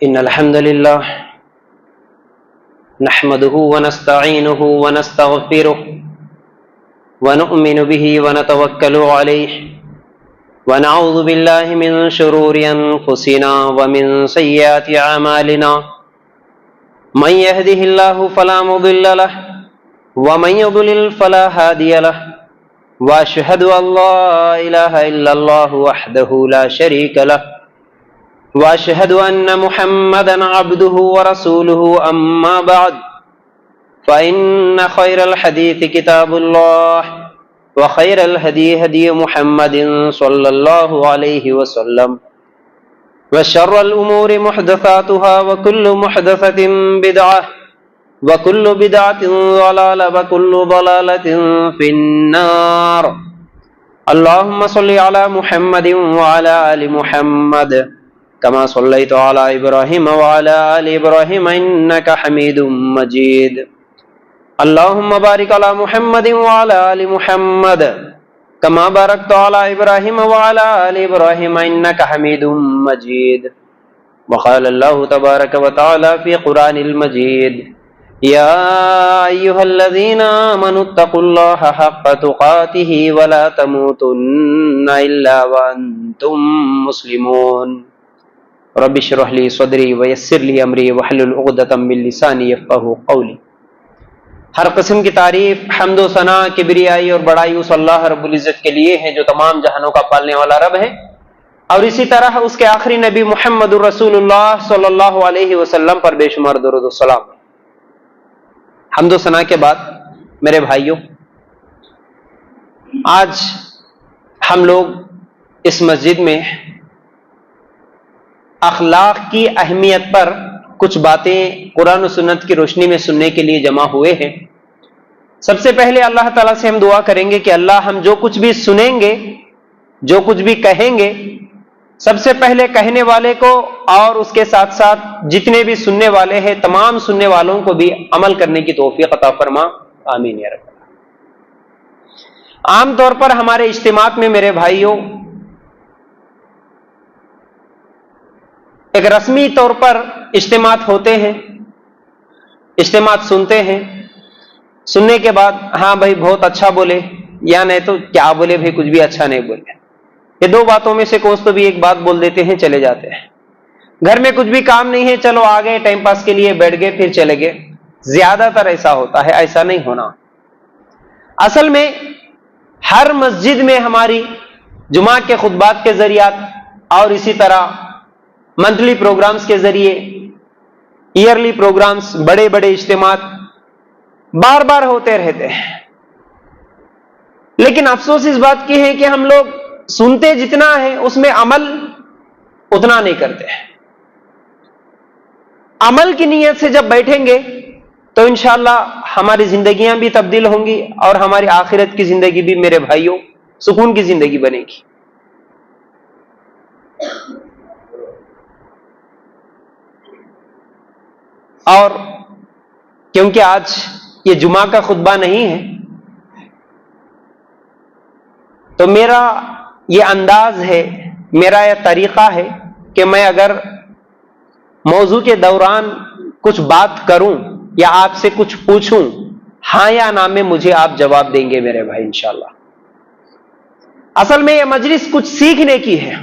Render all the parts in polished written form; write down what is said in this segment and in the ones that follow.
إن الحمد لله نحمده ونستعينه ونستغفره ونؤمن به ونتوكل عليه ونعوذ بالله من شرور أنفسنا ومن سيئات أعمالنا من يهده الله فلا مضل له ومن يضلل فلا هادي له وأشهد أن لا إله إلا الله وحده لا شريك له وأشهد أن محمدا عبده ورسوله أما بعد فإن خير الحديث كتاب الله وخير الهدي هدي محمد صلى الله عليه وسلم وشر الأمور محدثاتها وكل محدثة بدعة وكل بدعة ضلالة وكل ضلالة في النار. اللهم صل على محمد وعلى آل محمد كما صليت على إبراهيم وعلى آل إبراهيم إنك حميد مجيد. اللهم بارك على محمد وعلى آل محمد كما باركت على إبراهيم وعلى آل إبراهيم إنك حميد مجيد. وقال الله تبارك وتعالى في قرآن المجيد: يا أيها الذين آمنوا اتقوا الله حق تقاته ولا تموتن إلا وأنتم مسلمون. رب اشرح لي صدری ویسر لی امری واحلل عقدۃ من لسانی یفقہوا قولی. ہر قسم کی تعریف، حمد و ثنا، کبریائی اور بڑائی اس اللہ رب العزت کے لیے ہے جو تمام جہانوں کا پالنے والا رب ہے، اور اسی طرح اس کے آخری نبی محمد الرسول اللہ صلی اللہ علیہ وسلم پر بے شمار درود و سلام. حمد و ثنا کے بعد میرے بھائیوں، آج ہم لوگ اس مسجد میں اخلاق کی اہمیت پر کچھ باتیں قرآن و سنت کی روشنی میں سننے کے لیے جمع ہوئے ہیں. سب سے پہلے اللہ تعالیٰ سے ہم دعا کریں گے کہ اللہ، ہم جو کچھ بھی سنیں گے، جو کچھ بھی کہیں گے، سب سے پہلے کہنے والے کو اور اس کے ساتھ ساتھ جتنے بھی سننے والے ہیں تمام سننے والوں کو بھی عمل کرنے کی توفیق عطا فرما. آمین یا رب. عام طور پر ہمارے اجتماعات میں میرے بھائیوں ایک رسمی طور پر اجتماعات ہوتے ہیں، اجتماعات سنتے ہیں، سننے کے بعد ہاں بھائی بہت اچھا بولے، یا نہیں تو کیا بولے بھائی، کچھ بھی اچھا نہیں بولے. یہ دو باتوں میں سے کون تو بھی ایک بات بول دیتے ہیں، چلے جاتے ہیں. گھر میں کچھ بھی کام نہیں ہے، چلو آ گئے، ٹائم پاس کے لیے بیٹھ گئے، پھر چلے گئے. زیادہ تر ایسا ہوتا ہے، ایسا نہیں ہونا. اصل میں ہر مسجد میں ہماری جمعہ کے خطبات کے ذریعات اور اسی طرح منتھلی پروگرامز کے ذریعے، ایئرلی پروگرامز، بڑے بڑے اجتماعات بار بار ہوتے رہتے ہیں. لیکن افسوس اس بات کی ہے کہ ہم لوگ سنتے جتنا ہے اس میں عمل اتنا نہیں کرتے. عمل کی نیت سے جب بیٹھیں گے تو انشاءاللہ ہماری زندگیاں بھی تبدیل ہوں گی اور ہماری آخرت کی زندگی بھی میرے بھائیوں سکون کی زندگی بنے گی. اور کیونکہ آج یہ جمعہ کا خطبہ نہیں ہے تو میرا یہ انداز ہے، میرا یہ طریقہ ہے کہ میں اگر موضوع کے دوران کچھ بات کروں یا آپ سے کچھ پوچھوں، ہاں یا نہ میں مجھے آپ جواب دیں گے میرے بھائی انشاءاللہ. اصل میں یہ مجلس کچھ سیکھنے کی ہے.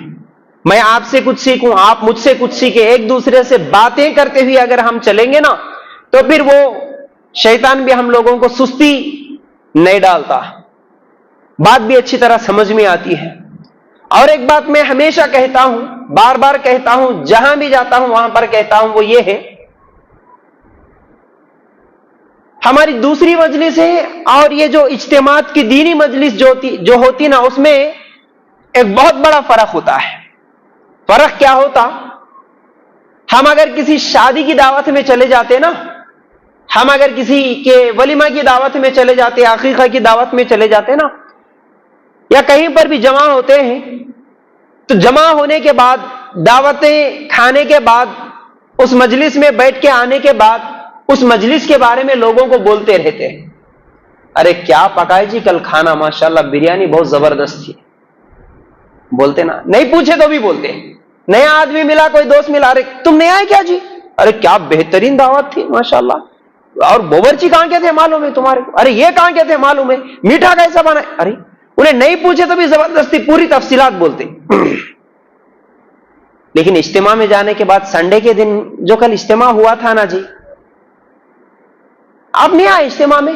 میں آپ سے کچھ سیکھوں، آپ مجھ سے کچھ سیکھیں، ایک دوسرے سے باتیں کرتے ہوئے اگر ہم چلیں گے نا تو پھر وہ شیطان بھی ہم لوگوں کو سستی نہیں ڈالتا، بات بھی اچھی طرح سمجھ میں آتی ہے. اور ایک بات میں ہمیشہ کہتا ہوں، بار بار کہتا ہوں، جہاں بھی جاتا ہوں وہاں پر کہتا ہوں، وہ یہ ہے، ہماری دوسری مجلس ہے اور یہ جو اجتماعات کی دینی مجلس جو ہوتی نا، اس میں ایک بہت بڑا فرق ہوتا ہے. فرق کیا ہوتا؟ ہم اگر کسی شادی کی دعوت میں چلے جاتے نا، ہم اگر کسی کے ولیمہ کی دعوت میں چلے جاتے، عقیقہ کی دعوت میں چلے جاتے نا، یا کہیں پر بھی جمع ہوتے ہیں تو جمع ہونے کے بعد، دعوتیں کھانے کے بعد، اس مجلس میں بیٹھ کے آنے کے بعد اس مجلس کے بارے میں لوگوں کو بولتے رہتے ہیں، ارے کیا پکائے جی کل کھانا، ماشاءاللہ بریانی بہت زبردست تھی. بولتے نا، نہیں پوچھے تو بھی بولتے ہیں. نیا آدمی ملا, کوئی دوست ملا, ارے تم نیا ہے کیا جی, ارے کیا بہترین دعوت تھی ماشاءاللہ, اور باورچی کہاں کے تھے معلوم ہے تمہارے کو, ارے یہ کہاں کے تھے معلوم ہے, میٹھا کیسا بنا ہے, ارے انہیں نہیں پوچھے تو بھی زبردستی پوری تفصیلات بولتے. لیکن اجتماع میں جانے کے بعد سنڈے کے دن جو کل اجتماع ہوا تھا نا جی, آپ نہیں آئے اجتماع میں,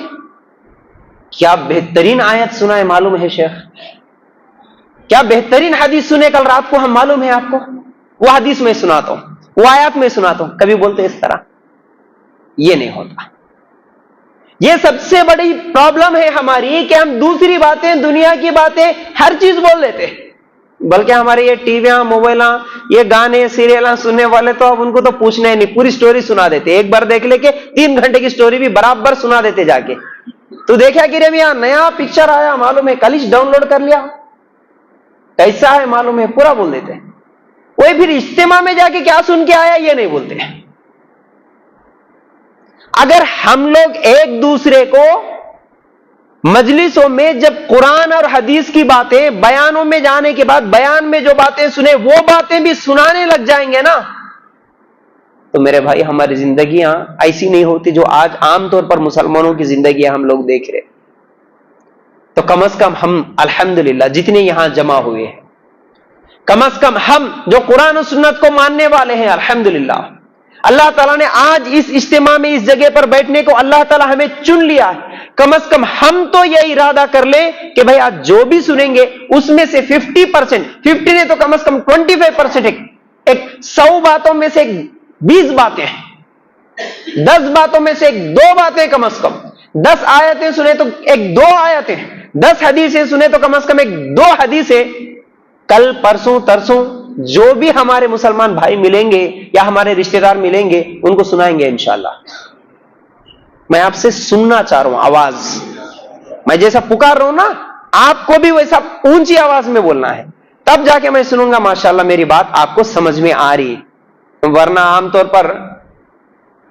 کیا بہترین آیت سنا ہے معلوم ہے شیخ, کیا بہترین حدیث سنے کل رات کو ہم معلوم ہے آپ کو, وہ حدیث میں سناتا ہوں, وہ آیات میں سناتا ہوں, کبھی بولتے اس طرح, یہ نہیں ہوتا. یہ سب سے بڑی پرابلم ہے ہماری کہ ہم دوسری باتیں, دنیا کی باتیں ہر چیز بول لیتے, بلکہ ہمارے یہ ٹی ویاں, موبائلاں, یہ گانے سیریلاں سننے والے تو اب ان کو تو پوچھنا ہی نہیں, پوری سٹوری سنا دیتے, ایک بار دیکھ لے کے 3 گھنٹے کی سٹوری بھی برابر سنا دیتے جا کے. تو دیکھا کہ رے نیا پکچر آیا معلوم ہے, کل ہی ڈاؤن لوڈ کر لیا, کیسا ہے معلوم ہے, پورا بول دیتے. کوئی پھر اجتماع میں جا کے کیا سن کے آیا یہ نہیں بولتے. اگر ہم لوگ ایک دوسرے کو مجلسوں میں جب قرآن اور حدیث کی باتیں بیانوں میں جانے کے بعد بیان میں جو باتیں سنے وہ باتیں بھی سنانے لگ جائیں گے نا, تو میرے بھائی ہماری زندگیاں ایسی نہیں ہوتی جو آج عام طور پر مسلمانوں کی زندگیاں ہم لوگ دیکھ رہے. تو کم از کم ہم الحمدللہ جتنے یہاں جمع ہوئے ہیں, کم از کم ہم جو قرآن و سنت کو ماننے والے ہیں, الحمدللہ اللہ تعالیٰ نے آج اس اجتماع میں اس جگہ پر بیٹھنے کو اللہ تعالیٰ ہمیں چن لیا ہے. کم از کم ہم تو یہ ارادہ کر لیں کہ بھائی آج جو بھی سنیں گے اس میں سے 50%, 50 نے تو کم از کم 25%, ایک 100 باتوں میں سے 20 باتیں ہیں, 10 باتوں میں سے 2 باتیں, کم از کم 10 آیتیں سنے تو 1-2 آیتیں, 10 حدیثیں سنے تو کم از کم 1-2 حدیثیں کل پرسوں ترسوں جو بھی ہمارے مسلمان بھائی ملیں گے یا ہمارے رشتہ دار ملیں گے ان کو سنائیں گے انشاءاللہ. میں آپ سے سننا چاہ رہا ہوں آواز, میں جیسا پکار رہا ہوں نا آپ کو بھی ویسا اونچی آواز میں بولنا ہے, تب جا کے میں سنوں گا ماشاءاللہ میری بات آپ کو سمجھ میں آ رہی. ورنہ عام طور پر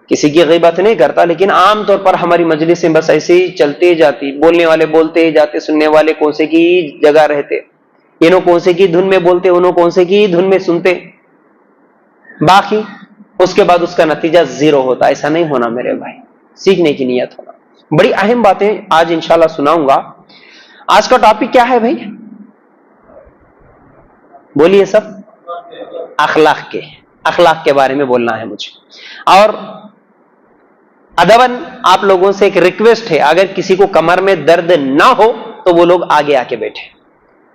کسی کی غیبت نہیں کرتا, لیکن عام طور پر ہماری مجلسیں بس ایسے ہی چلتے جاتی, بولنے والے بولتے ہی جاتے, سننے والے کون سے کی جگہ رہتے, انہوں کون سے کی دھن میں بولتے, انہوں کون سے کی دھن میں سنتے, باقی اس کے بعد اس کا نتیجہ 0 ہوتا. ایسا نہیں ہونا میرے بھائی, سیکھنے کی نیت ہونا. بڑی اہم باتیں آج انشاءاللہ سناؤں گا. آج کا ٹاپک کیا ہے بھائی, بولیے سب, اخلاق کے بارے میں بولنا ہے مجھے. اور ادباً آپ لوگوں سے ایک ریکویسٹ ہے, اگر کسی کو کمر میں درد نہ ہو تو وہ لوگ آگے آ کے بیٹھے.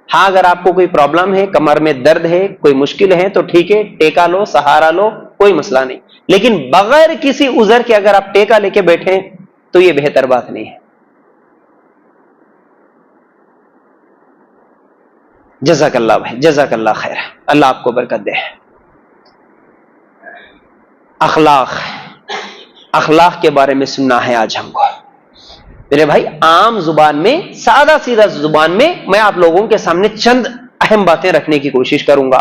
ہاں اگر آپ کو کوئی پرابلم ہے, کمر میں درد ہے, کوئی مشکل ہے تو ٹھیک ہے, ٹیکا لو, سہارا لو, کوئی مسئلہ نہیں. لیکن بغیر کسی عذر کے اگر آپ ٹیکا لے کے بیٹھیں تو یہ بہتر بات نہیں ہے. جزاک اللہ بھائی, جزاک اللہ خیر, اللہ آپ کو برکت دے. اخلاق کے بارے میں سننا ہے آج ہم کو میرے بھائی. عام زبان میں, سادہ سیدھا زبان میں آپ لوگوں کے سامنے چند اہم باتیں رکھنے کی کوشش کروں گا.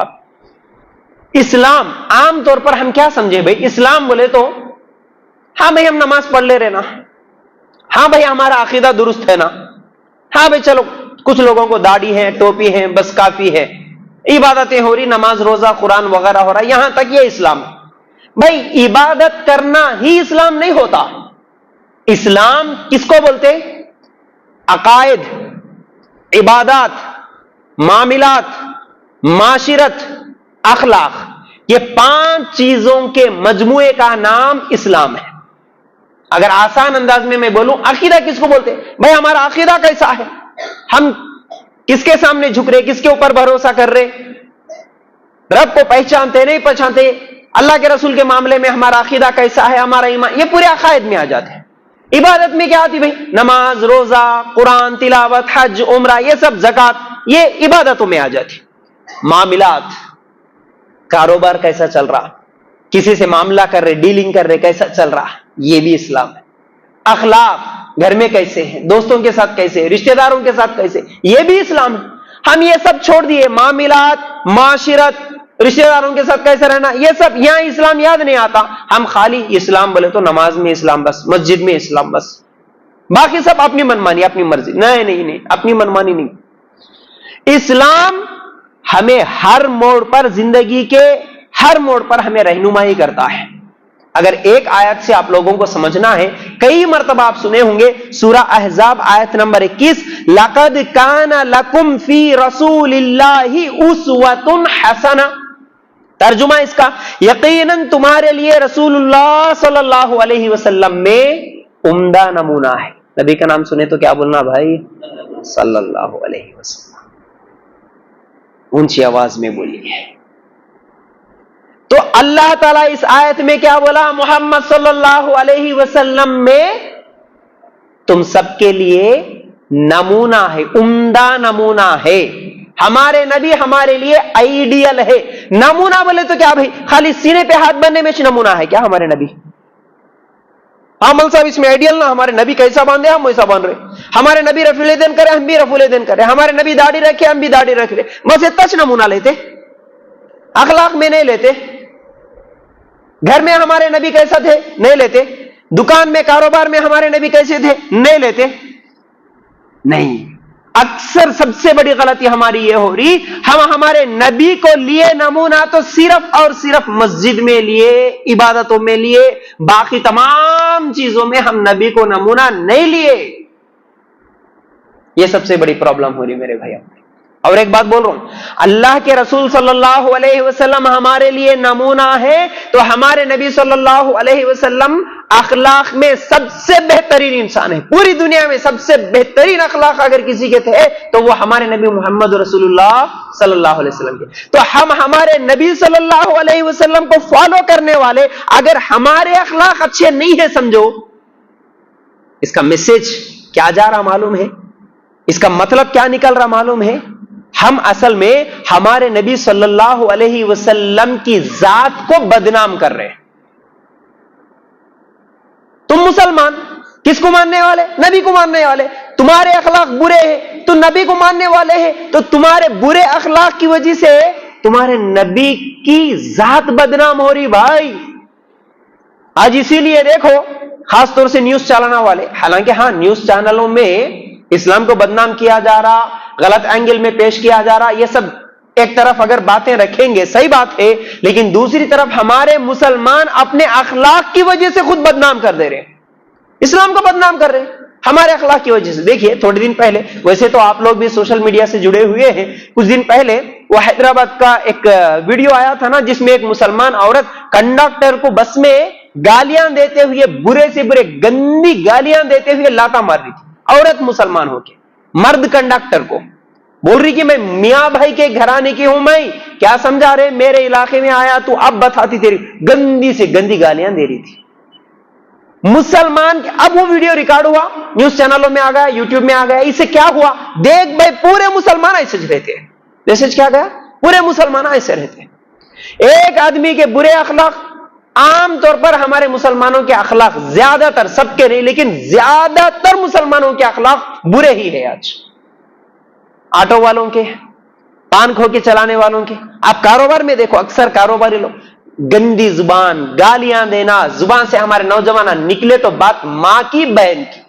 اسلام عام طور پر ہم کیا سمجھے بھائی, اسلام بولے تو ہاں بھائی ہم نماز پڑھ لے رہے نا, ہاں بھائی ہمارا عقیدہ درست ہے نا, ہاں بھائی چلو کچھ لوگوں کو داڑھی ہے, ٹوپی ہے, بس کافی ہے, عبادتیں ہو رہی, نماز روزہ قرآن وغیرہ ہو رہا, یہاں تک یہ اسلام. بھائی عبادت کرنا ہی اسلام نہیں ہوتا. اسلام کس کو بولتے, عقائد, عبادات, معاملات, معاشرت, اخلاق, یہ 5 چیزوں کے مجموعے کا نام اسلام ہے. اگر آسان انداز میں بولوں, عقیدہ کس کو بولتے, بھائی ہمارا عقیدہ کیسا ہے, ہم کس کے سامنے جھک رہے, کس کے اوپر بھروسہ کر رہے, رب کو پہچانتے نہیں پہچانتے, اللہ کے رسول کے معاملے میں ہمارا عقیدہ کیسا ہے, ہمارا ایمان, یہ پورے عقائد میں آ جاتے ہیں. عبادت میں کیا آتی بھائی, نماز, روزہ, قرآن تلاوت, حج, عمرہ, یہ سب زکات, یہ عبادتوں میں آ جاتی. معاملات, کاروبار کیسا چل رہا, کسی سے معاملہ کر رہے, ڈیلنگ کر رہے, کیسا چل رہا, یہ بھی اسلام ہے. اخلاق, گھر میں کیسے ہیں, دوستوں کے ساتھ کیسے, رشتہ داروں کے ساتھ کیسے, یہ بھی اسلام ہے. ہم یہ سب چھوڑ دیے, معاملات, معاشرت, رشتہ داروں کے ساتھ کیسے رہنا, یہ سب یہاں اسلام یاد نہیں آتا. ہم خالی اسلام بولے تو نماز میں اسلام بس, مسجد میں اسلام بس, باقی سب اپنی منمانی, اپنی مرضی. نہیں, اپنی منمانی نہیں. اسلام ہمیں ہر موڑ پر، زندگی کے ہر موڑ پر ہمیں رہنمائی کرتا ہے. اگر ایک آیت سے آپ لوگوں کو سمجھنا ہے، کئی مرتبہ آپ سنے ہوں گے سورہ احزاب آیت نمبر 21، لَقَدْ كَانَ لَكُمْ فِي رَسُولِ اللَّهِ أُسْوَةٌ حَسَنَةٌ. ترجمہ اس کا، یقیناً تمہارے لیے رسول اللہ صلی اللہ علیہ وسلم میں عمدہ نمونہ ہے. نبی کا نام سنے تو کیا بولنا بھائی؟ صلی اللہ علیہ وسلم. اونچی آواز میں بولیے. تو اللہ تعالیٰ اس آیت میں کیا بولا؟ محمد صلی اللہ علیہ وسلم میں تم سب کے لیے نمونہ ہے، عمدہ نمونہ ہے. ہمارے نبی ہمارے لیے آئیڈیل ہے. نمونہ بولے تو کیا بھائی خالی سینے پہ ہاتھ بننے میں نمونہ ہے کیا ہمارے نبی؟ ہاں مول صاحب اس میں آئیڈیل نہ، ہمارے نبی کیسا باندھے ہم ویسا باندھ رہے. ہمارے نبی رفع الیدین کرے ہم بھی رفع الیدین کرے. ہمارے نبی داڑھی رکھے ہم بھی داڑھی رکھ رہے. بس اتنا نمونہ لیتے، اخلاق میں نہیں لیتے. گھر میں ہمارے نبی کیسا تھے نہیں لیتے. دکان میں کاروبار میں ہمارے نبی کیسے تھے نہیں لیتے. نہیں، اکثر سب سے بڑی غلطی ہماری یہ ہو رہی، ہم ہمارے نبی کو لیے نمونہ تو صرف اور صرف مسجد میں لیے، عبادتوں میں لیے، باقی تمام چیزوں میں ہم نبی کو نمونہ نہیں لیے. یہ سب سے بڑی پرابلم ہو رہی میرے بھائیوں. اور ایک بات بول رہا ہوں، اللہ کے رسول صلی اللہ علیہ وسلم ہمارے لیے نمونہ ہے، تو ہمارے نبی صلی اللہ علیہ وسلم اخلاق میں سب سے بہترین انسان ہے. پوری دنیا میں سب سے بہترین اخلاق اگر کسی کے تھے تو وہ ہمارے نبی محمد رسول اللہ صلی اللہ علیہ وسلم کے. تو ہم ہمارے نبی صلی اللہ علیہ وسلم کو فالو کرنے والے اگر ہمارے اخلاق اچھے نہیں ہیں، سمجھو اس کا میسج کیا جا رہا معلوم ہے، اس کا مطلب کیا نکل رہا معلوم ہے. ہم اصل میں ہمارے نبی صلی اللہ علیہ وسلم کی ذات کو بدنام کر رہے ہیں. تم مسلمان کس کو ماننے والے؟ نبی کو ماننے والے. تمہارے اخلاق برے ہیں تو نبی کو ماننے والے ہیں، تو تمہارے برے اخلاق کی وجہ سے تمہارے نبی کی ذات بدنام ہو رہی بھائی. آج اسی لیے دیکھو خاص طور سے نیوز چلانا والے، حالانکہ ہاں نیوز چینلوں میں اسلام کو بدنام کیا جا رہا، غلط اینگل میں پیش کیا جا رہا، یہ سب ایک طرف اگر باتیں رکھیں گے صحیح بات ہے، لیکن دوسری طرف ہمارے مسلمان اپنے اخلاق کی وجہ سے خود بدنام کر دے رہے ہیں، اسلام کو بدنام کر رہے ہیں ہمارے اخلاق کی وجہ سے. دیکھیے تھوڑے دن پہلے، ویسے تو آپ لوگ بھی سوشل میڈیا سے جڑے ہوئے ہیں، کچھ دن پہلے وہ حیدرآباد کا ایک ویڈیو آیا تھا نا، جس میں ایک مسلمان عورت کنڈکٹر کو بس میں گالیاں دیتے ہوئے، برے سے برے گندی گالیاں دیتے ہوئے لاتا مار رہی تھی. عورت مسلمان ہو کے مرد کنڈکٹر کو بول رہی کہ میں میاں بھائی کے گھرانے کی ہوں، میں کیا سمجھا رہے، میرے علاقے میں آیا تو اب بتاتی تیری، گندی سے گندی گالیاں دے رہی تھی مسلمان. اب وہ ویڈیو ریکارڈ ہوا، نیوز چینلوں میں آ گیا، یوٹیوب میں آ گیا. اس سے کیا ہوا؟ دیکھ بھائی پورے مسلمان ایسے رہتے ہیں. میسج کیا گیا؟ پورے مسلمان ایسے رہتے ہیں. ایک آدمی کے برے اخلاق، عام طور پر ہمارے مسلمانوں کے اخلاق زیادہ تر، سب کے نہیں لیکن زیادہ تر مسلمانوں کے اخلاق برے ہی ہے. آج آٹو والوں کے، پان کھو کے چلانے والوں کے، آپ کاروبار میں دیکھو اکثر کاروباری لوگ گندی زبان، گالیاں دینا، زبان سے ہمارے نوجوان نکلے تو بات ماں کی بہن کی،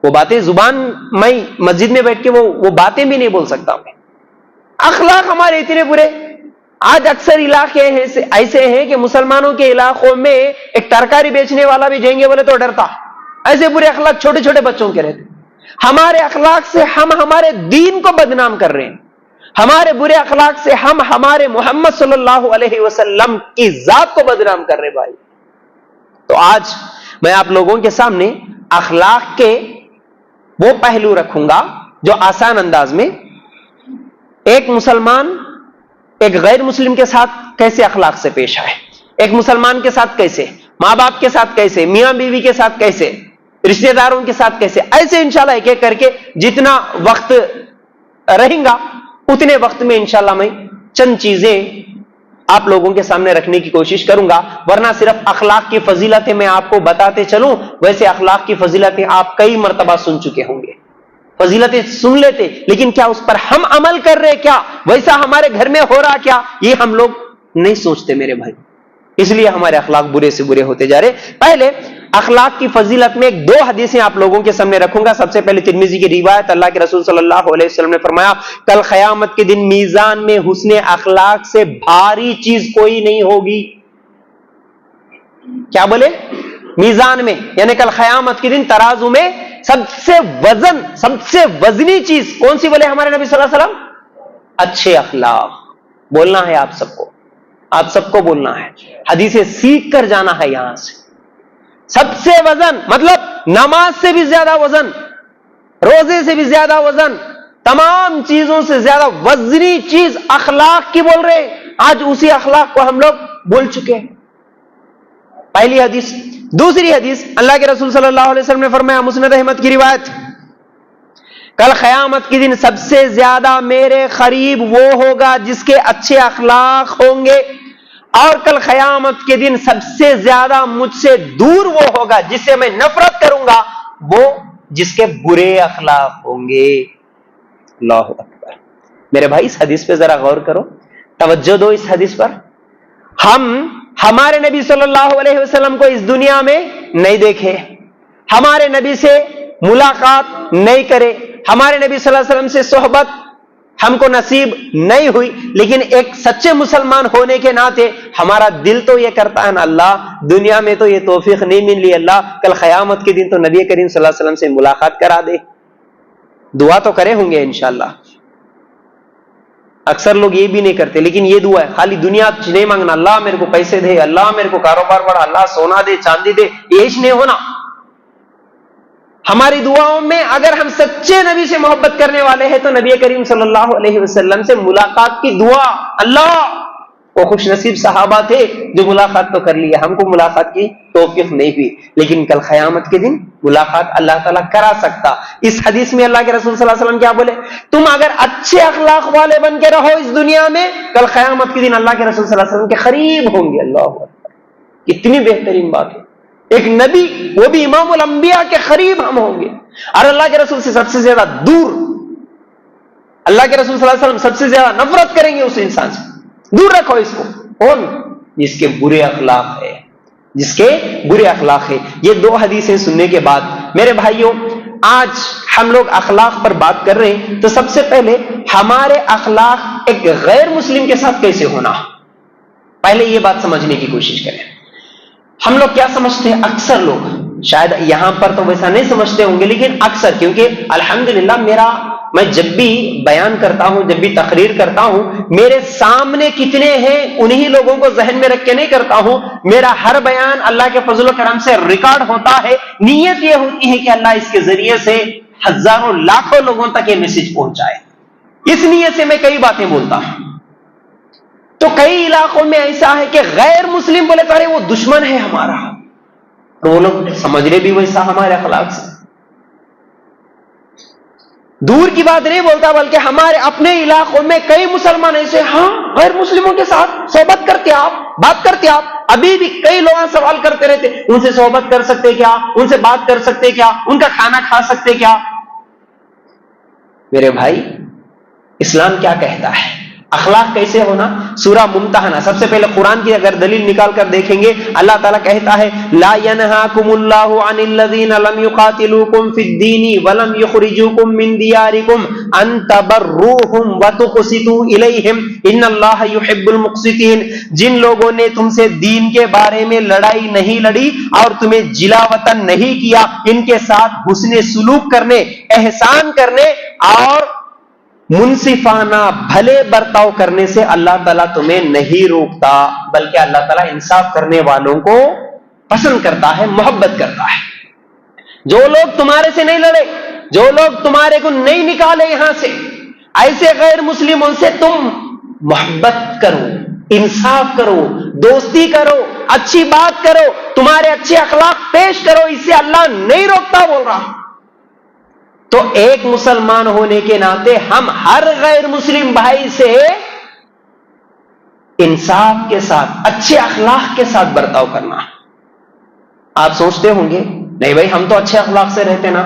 وہ باتیں زبان میں مسجد میں بیٹھ کے وہ باتیں بھی نہیں بول سکتا میں. اخلاق ہمارے اتنے برے. آج اکثر علاقے ایسے ہیں کہ مسلمانوں کے علاقوں میں ایک ترکاری بیچنے والا بھی جائیں گے بولے تو ڈرتا. ایسے برے اخلاق چھوٹے چھوٹے بچوں کے رہتے. ہمارے اخلاق سے ہم ہمارے دین کو بدنام کر رہے ہیں. ہمارے برے اخلاق سے ہم ہمارے محمد صلی اللہ علیہ وسلم کی ذات کو بدنام کر رہے بھائی. تو آج میں آپ لوگوں کے سامنے اخلاق کے وہ پہلو رکھوں گا جو آسان انداز میں ایک مسلمان ایک غیر مسلم کے ساتھ کیسے اخلاق سے پیش آئے، ایک مسلمان کے ساتھ کیسے، ماں باپ کے ساتھ کیسے، میاں بیوی کے ساتھ کیسے، رشتہ داروں کے ساتھ کیسے، ایسے انشاءاللہ ایک ایک کر کے جتنا وقت رہیں گا اتنے وقت میں انشاءاللہ میں چند چیزیں آپ لوگوں کے سامنے رکھنے کی کوشش کروں گا. ورنہ صرف اخلاق کی فضیلتیں میں آپ کو بتاتے چلوں، ویسے اخلاق کی فضیلتیں آپ کئی مرتبہ سن چکے ہوں گے. فضیلتیں سن لیتے لیکن کیا اس پر ہم عمل کر رہے، کیا ویسا ہمارے گھر میں ہو رہا، کیا یہ ہم لوگ نہیں سوچتے میرے بھائی. اس لیے ہمارے اخلاق برے سے برے ہوتے جا رہے. پہلے اخلاق کی فضیلت میں ایک 2 حدیثیں آپ لوگوں کے سامنے رکھوں گا. سب سے پہلے ترمذی کی روایت, اللہ کے رسول صلی اللہ علیہ وسلم نے فرمایا کل قیامت کے دن میزان میں حسن اخلاق سے بھاری چیز کوئی نہیں ہوگی. کیا بولے؟ میزان میں, یعنی کل قیامت کے دن ترازو میں سب سے وزنی چیز کون سی بولے ہمارے نبی صلی اللہ علیہ وسلم؟ اچھے اخلاق. بولنا ہے آپ سب کو بولنا ہے, حدیثیں سیکھ کر جانا ہے یہاں سے. سب سے وزن مطلب نماز سے بھی زیادہ وزن, روزے سے بھی زیادہ وزن, تمام چیزوں سے زیادہ وزنی چیز اخلاق کی بول رہے. آج اسی اخلاق کو ہم لوگ بول چکے ہیں. پہلی حدیث. دوسری حدیث, اللہ کے رسول صلی اللہ علیہ وسلم نے فرمایا, مسند احمد کی روایت, کل قیامت کے دن سب سے زیادہ میرے قریب وہ ہوگا جس کے اچھے اخلاق ہوں گے, اور کل قیامت کے دن سب سے زیادہ مجھ سے دور وہ ہوگا جس سے میں نفرت کروں گا, وہ جس کے برے اخلاق ہوں گے. اللہ اکبر. میرے بھائی اس حدیث پہ ذرا غور کرو, توجہ دو اس حدیث پر. ہمارے نبی صلی اللہ علیہ وسلم کو اس دنیا میں نہیں دیکھے, ہمارے نبی سے ملاقات نہیں کرے, ہمارے نبی صلی اللہ علیہ وسلم سے صحبت ہم کو نصیب نہیں ہوئی, لیکن ایک سچے مسلمان ہونے کے ناطے ہمارا دل تو یہ کرتا ہے نا, اللہ دنیا میں تو یہ توفیق نہیں ملی, اللہ کل قیامت کے دن تو نبی کریم صلی اللہ علیہ وسلم سے ملاقات کرا دے. دعا تو کرے ہوں گے انشاءاللہ. اکثر لوگ یہ بھی نہیں کرتے, لیکن یہ دعا ہے, خالی دنیا نہیں مانگنا, اللہ میرے کو پیسے دے, اللہ میرے کو کاروبار بڑھا, اللہ سونا دے چاندی دے, یہ نہیں ہونا. ہماری دعاؤں میں اگر ہم سچے نبی سے محبت کرنے والے ہیں تو نبی کریم صلی اللہ علیہ وسلم سے ملاقات کی دعا. اللہ وہ خوش نصیب صحابہ تھے جو ملاقات تو کر لیا, ہم کو ملاقات کی توفیق نہیں ہوئی, لیکن کل قیامت کے دن ملاقات اللہ تعالیٰ کرا سکتا. اس حدیث میں اللہ کے رسول صلی اللہ علیہ وسلم کیا بولے, تم اگر اچھے اخلاق والے بن کے رہو اس دنیا میں, کل قیامت کے دن اللہ کے رسول صلی اللہ علیہ وسلم کے قریب ہوں گے. اللہ اکبر, کتنی بہترین بات ہے. ایک نبی, وہ بھی امام الانبیاء کے قریب ہم ہوں گے, اور اللہ کے رسول سے سب سے زیادہ دور, اللہ کے رسول صلی اللہ علیہ وسلم سب سے زیادہ نفرت کریں گے اس انسان سے. دور رکھو اس کو. کون؟ جس کے برے اخلاق ہے, جس کے برے اخلاق ہے. یہ 2 حدیثیں سننے کے بعد میرے بھائیوں, آج ہم لوگ اخلاق پر بات کر رہے ہیں, تو سب سے پہلے ہمارے اخلاق ایک غیر مسلم کے ساتھ کیسے ہونا, پہلے یہ بات سمجھنے کی کوشش کریں. ہم لوگ کیا سمجھتے ہیں, اکثر لوگ, شاید یہاں پر تو ویسا نہیں سمجھتے ہوں گے, لیکن اکثر, کیونکہ الحمدللہ میں جب بھی بیان کرتا ہوں, جب بھی تقریر کرتا ہوں, میرے سامنے کتنے ہیں انہی لوگوں کو ذہن میں رکھ کے نہیں کرتا ہوں. میرا ہر بیان اللہ کے فضل و کرم سے ریکارڈ ہوتا ہے. نیت یہ ہوتی ہے کہ اللہ اس کے ذریعے سے ہزاروں لاکھوں لوگوں تک یہ میسج پہنچائے. اس نیت سے میں کئی باتیں بولتا ہوں. تو کئی علاقوں میں ایسا ہے کہ غیر مسلم بولے تو ارے وہ دشمن ہے ہمارا, وہ لوگ سمجھ رہے بھی ویسا ہمارے اخلاق سے. دور کی بات نہیں بولتا, بلکہ ہمارے اپنے علاقوں میں کئی مسلمان ایسے, ہاں غیر مسلموں کے ساتھ صحبت کرتے آپ, بات کرتے آپ. ابھی بھی کئی لوگ سوال کرتے رہتے, ان سے صحبت کر سکتے کیا, ان سے بات کر سکتے کیا, ان کا کھانا کھا سکتے کیا. میرے بھائی, اسلام کیا کہتا ہے, اخلاق کیسے ہونا. سورہ ممتحنہ, سب سے پہلے قرآن کی اگر دلیل نکال کر دیکھیں گے, اللہ تعالیٰ کہتا ہے لا ينهاكم الله عن الذين لم يقاتلوكم في الدين ولم يخرجوكم من دياركم ان تبروهم وتقسطوا اليهم ان الله يحب المقسطين. جن لوگوں نے تم سے دین کے بارے میں لڑائی نہیں لڑی اور تمہیں جلا وطن نہیں کیا, ان کے ساتھ حسن سلوک کرنے, احسان کرنے اور منصفانہ بھلے برتاؤ کرنے سے اللہ تعالیٰ تمہیں نہیں روکتا, بلکہ اللہ تعالیٰ انصاف کرنے والوں کو پسند کرتا ہے, محبت کرتا ہے. جو لوگ تمہارے سے نہیں لڑے, جو لوگ تمہارے کو نہیں نکالے یہاں سے, ایسے غیر مسلموں سے تم محبت کرو, انصاف کرو, دوستی کرو, اچھی بات کرو, تمہارے اچھے اخلاق پیش کرو, اس سے اللہ نہیں روکتا بول رہا. تو ایک مسلمان ہونے کے ناطے ہم ہر غیر مسلم بھائی سے انصاف کے ساتھ, اچھے اخلاق کے ساتھ برتاؤ کرنا. آپ سوچتے ہوں گے نہیں بھائی ہم تو اچھے اخلاق سے رہتے نا,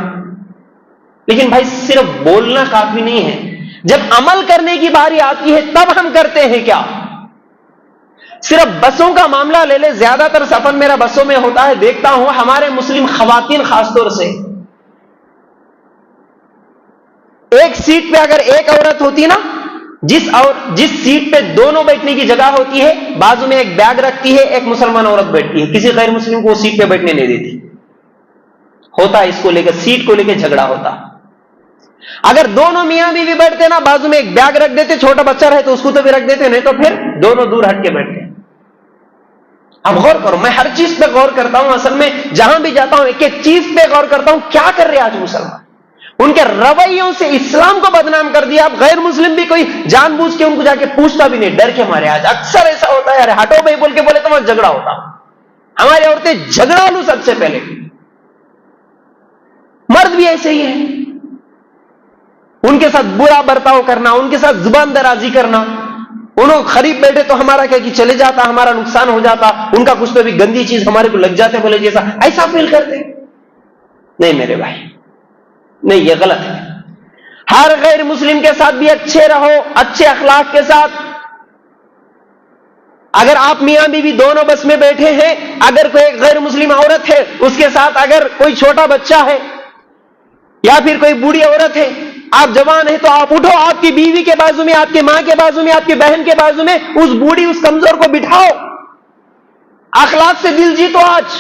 لیکن بھائی صرف بولنا کافی نہیں ہے, جب عمل کرنے کی باری آتی ہے تب ہم کرتے ہیں کیا. صرف بسوں کا معاملہ لے لے، زیادہ تر سفر میرا بسوں میں ہوتا ہے، دیکھتا ہوں ہمارے مسلم خواتین خاص طور سے، ایک سیٹ پہ اگر ایک عورت ہوتی نا، جس سیٹ پہ دونوں بیٹھنے کی جگہ ہوتی ہے، بازو میں ایک بیگ رکھتی ہے، ایک مسلمان عورت بیٹھتی ہے، کسی غیر مسلم کو سیٹ پہ بیٹھنے نہیں دیتی. ہوتا ہے اس کو لے کر، سیٹ کو لے کے جھگڑا ہوتا. اگر دونوں میاں بیوی بیٹھتے نا، بازو میں ایک بیگ رکھ دیتے، چھوٹا بچہ رہے تو اس کو تو بھی رکھ دیتے، نہیں تو پھر دونوں دور ہٹ کے بیٹھتے. اب غور کرو، میں ہر چیز پہ غور کرتا ہوں، اصل میں جہاں بھی جاتا ہوں ایک ایک چیز پہ غور کرتا ہوں، کیا کر رہے آج مسلمان. ان کے رویوں سے اسلام کو بدنام کر دیا. اب غیر مسلم بھی کوئی جان بوجھ کے ان کو جا کے پوچھتا بھی نہیں، ڈر کے مارے. آج اکثر ایسا ہوتا ہے، ارے ہٹو بھائی بول کے بولے تو وہاں جھگڑا ہوتا. ہماری عورتیں جھگڑا لو سب سے پہلے، مرد بھی ایسے ہی ہیں. ان کے ساتھ برا برتاؤ کرنا، ان کے ساتھ زبان درازی کرنا، انہوں قریب بیٹھے تو ہمارا کیا کہ چلے جاتا، ہمارا نقصان ہو جاتا، ان کا کچھ تو بھی گندی چیز ہمارے کو لگ جاتے بولے جیسا، ایسا فیل کرتے. نہیں میرے بھائی، نہیں، یہ غلط ہے. ہر غیر مسلم کے ساتھ بھی اچھے رہو، اچھے اخلاق کے ساتھ. اگر آپ میاں بیوی دونوں بس میں بیٹھے ہیں، اگر کوئی غیر مسلم عورت ہے، اس کے ساتھ اگر کوئی چھوٹا بچہ ہے یا پھر کوئی بوڑھی عورت ہے، آپ جوان ہیں تو آپ اٹھو، آپ کی بیوی کے بازو میں، آپ کی ماں کے بازو میں، آپ کی بہن کے بازو میں اس بوڑھی، اس کمزور کو بٹھاؤ. اخلاق سے دل جیتو. آج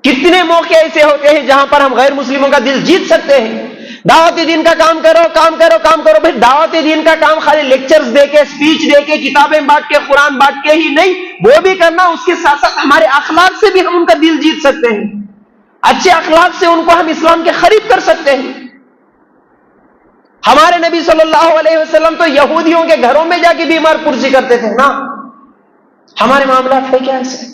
کتنے موقع ایسے ہوتے ہیں جہاں پر ہم غیر مسلموں کا دل جیت سکتے ہیں. دعوت دین کا کام کرو، کام کرو، کام کرو. بھائی دعوت دین کا کام خالی لیکچرز دے کے، اسپیچ دے کے، کتابیں بانٹ کے، قرآن بانٹ کے ہی نہیں، وہ بھی کرنا. اس کے ساتھ ساتھ ہمارے اخلاق سے بھی ہم ان کا دل جیت سکتے ہیں. اچھے اخلاق سے ان کو ہم اسلام کے قریب کر سکتے ہیں. ہمارے نبی صلی اللہ علیہ وسلم تو یہودیوں کے گھروں میں جا کے بیمار پرسی کرتے تھے نا. ہمارے معاملات ہے کیا ایسے؟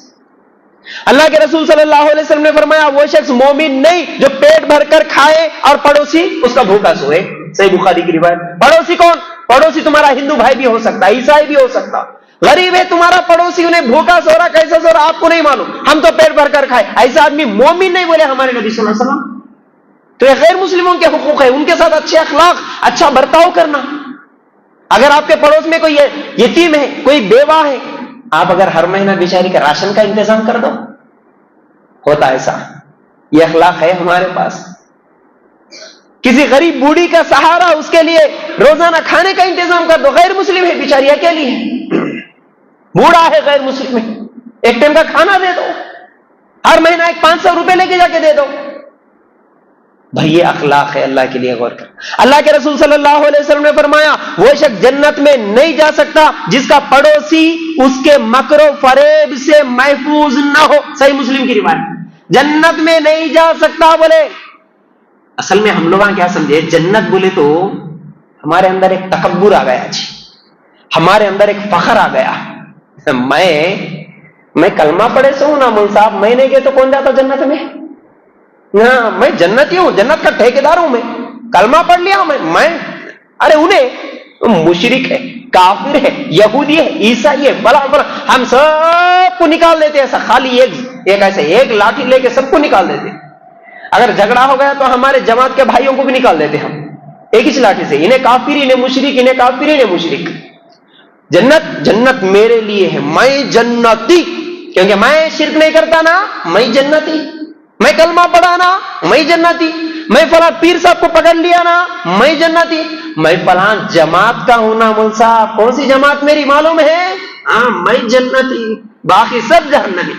اللہ کے رسول صلی اللہ علیہ وسلم نے فرمایا وہ شخص مومن نہیں جو پیٹ بھر کر کھائے اور پڑوسی اس کا بھوکا سوئے. صحیح بخاری کی روایت. پڑوسی کون؟ پڑوسی تمہارا ہندو بھائی بھی ہو سکتا ہے، عیسائی بھی ہو سکتا، غریب ہے تمہارا پڑوسی، انہیں بھوکا سو رہا، کیسے سو رہا آپ کو نہیں معلوم، ہم تو پیٹ بھر کر کھائے. ایسا آدمی مومن نہیں بولے ہمارے نبی صلی اللہ علیہ وسلم. تو یہ غیر مسلموں کے حقوق ہے، ان کے ساتھ اچھے اخلاق، اچھا برتاؤ کرنا. اگر آپ کے پڑوس میں کوئی یتیم ہے، کوئی بیوہ ہے، آپ اگر ہر مہینہ بیچاری کا راشن کا انتظام کر دو. ہوتا ایسا، یہ اخلاق ہے ہمارے پاس. کسی غریب بوڑھی کا سہارا، اس کے لیے روزانہ کھانے کا انتظام کر دو. غیر مسلم ہے بیچاری، اکیلی ہے، بوڑھا ہے، غیر مسلم ہے، ایک ٹائم کا کھانا دے دو، ہر مہینہ ایک 500 روپے لے کے جا کے دے دو. بھائی یہ اخلاق ہے، اللہ کے لیے غور کر. اللہ کے رسول صلی اللہ علیہ وسلم نے فرمایا وہ شخص جنت میں نہیں جا سکتا جس کا پڑوسی اس کے مکر و فریب سے محفوظ نہ ہو. صحیح مسلم کی روایت. جنت میں نہیں جا سکتا بولے. اصل میں ہم لوگ کیا سمجھے، جنت بولے تو ہمارے اندر ایک تکبر آ گیا جی، ہمارے اندر ایک فخر آ گیا. میں کلمہ پڑھے سے ہوں نا مول صاحب، میں نہیں گئے تو کون جاتا جنت میں؟ ہاں میں جنتی ہوں، جنت کا ٹھیکیدار ہوں، میں کلمہ پڑھ لیا میں ارے انہیں مشرک ہے، کافر ہے، یہودی ہے، عیسائی ہے، بلا بلا، ہم سب کو نکال دیتے. ایسا خالی ایک لاٹھی لے کے سب کو نکال دیتے. اگر جھگڑا ہو گیا تو ہمارے جماعت کے بھائیوں کو بھی نکال دیتے ہم ایک ہی لاٹھی سے. انہیں کافر، انہیں مشرک، انہیں کافر، انہیں مشرک. جنت میرے لیے ہے، میں جنتی، کیونکہ میں شرک نہیں کرتا نا، میں جنتی. میں کلمہ پڑھا نا، میں جنتی. میں فلاں پیر صاحب کو پکڑ لیا نا، میں جنتی. میں فلاں جماعت کا ہوں نا مول صاحب. کون سی جماعت میری معلوم ہے؟ ہاں میں جنتی، باقی سب جہنمی.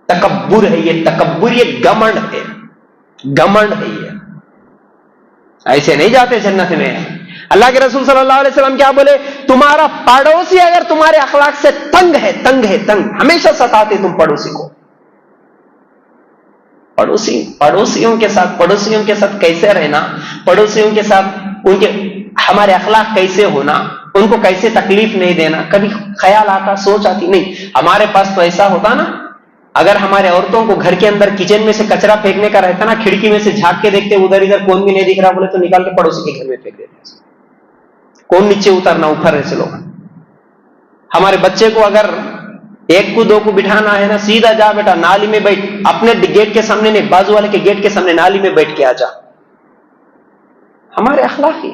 تکبر ہے یہ، تکبر، یہ گمنڈ ہے، گمنڈ ہے یہ. ایسے نہیں جاتے جنت میں. اللہ کے رسول صلی اللہ علیہ وسلم کیا بولے؟ تمہارا پڑوسی اگر تمہارے اخلاق سے تنگ ہے، ہمیشہ ستاتے تم پڑوسی کو. پڑوسیوں کے ساتھ کیسے رہنا، پڑوسیوں کے ساتھ ہمارے اخلاق کیسے ہونا، ان کو کیسے تکلیف نہیں دینا، کبھی خیال آتا، سوچ آتی نہیں. ہمارے پاس تو ایسا ہوتا نا، اگر ہمارے عورتوں کو گھر کے اندر کچن میں سے کچرا پھینکنے کا رہتا نا، کھڑکی میں سے جھانک کے دیکھتے ادھر ادھر کون بھی نہیں دکھ رہا بولے تو نکال کے پڑوسی کے گھر میں پھینک دیتے. کون نیچے اترنا، اوپر ایسے لوگ. ہمارے بچے کو اگر ایک کو دو کو بٹھانا ہے نا، سیدھا جا بیٹا نالی میں بیٹھ، اپنے گیٹ کے سامنے نہیں، بازو والے کے گیٹ کے سامنے نالی میں بیٹھ کے آ جا. ہمارے اخلاق ہی.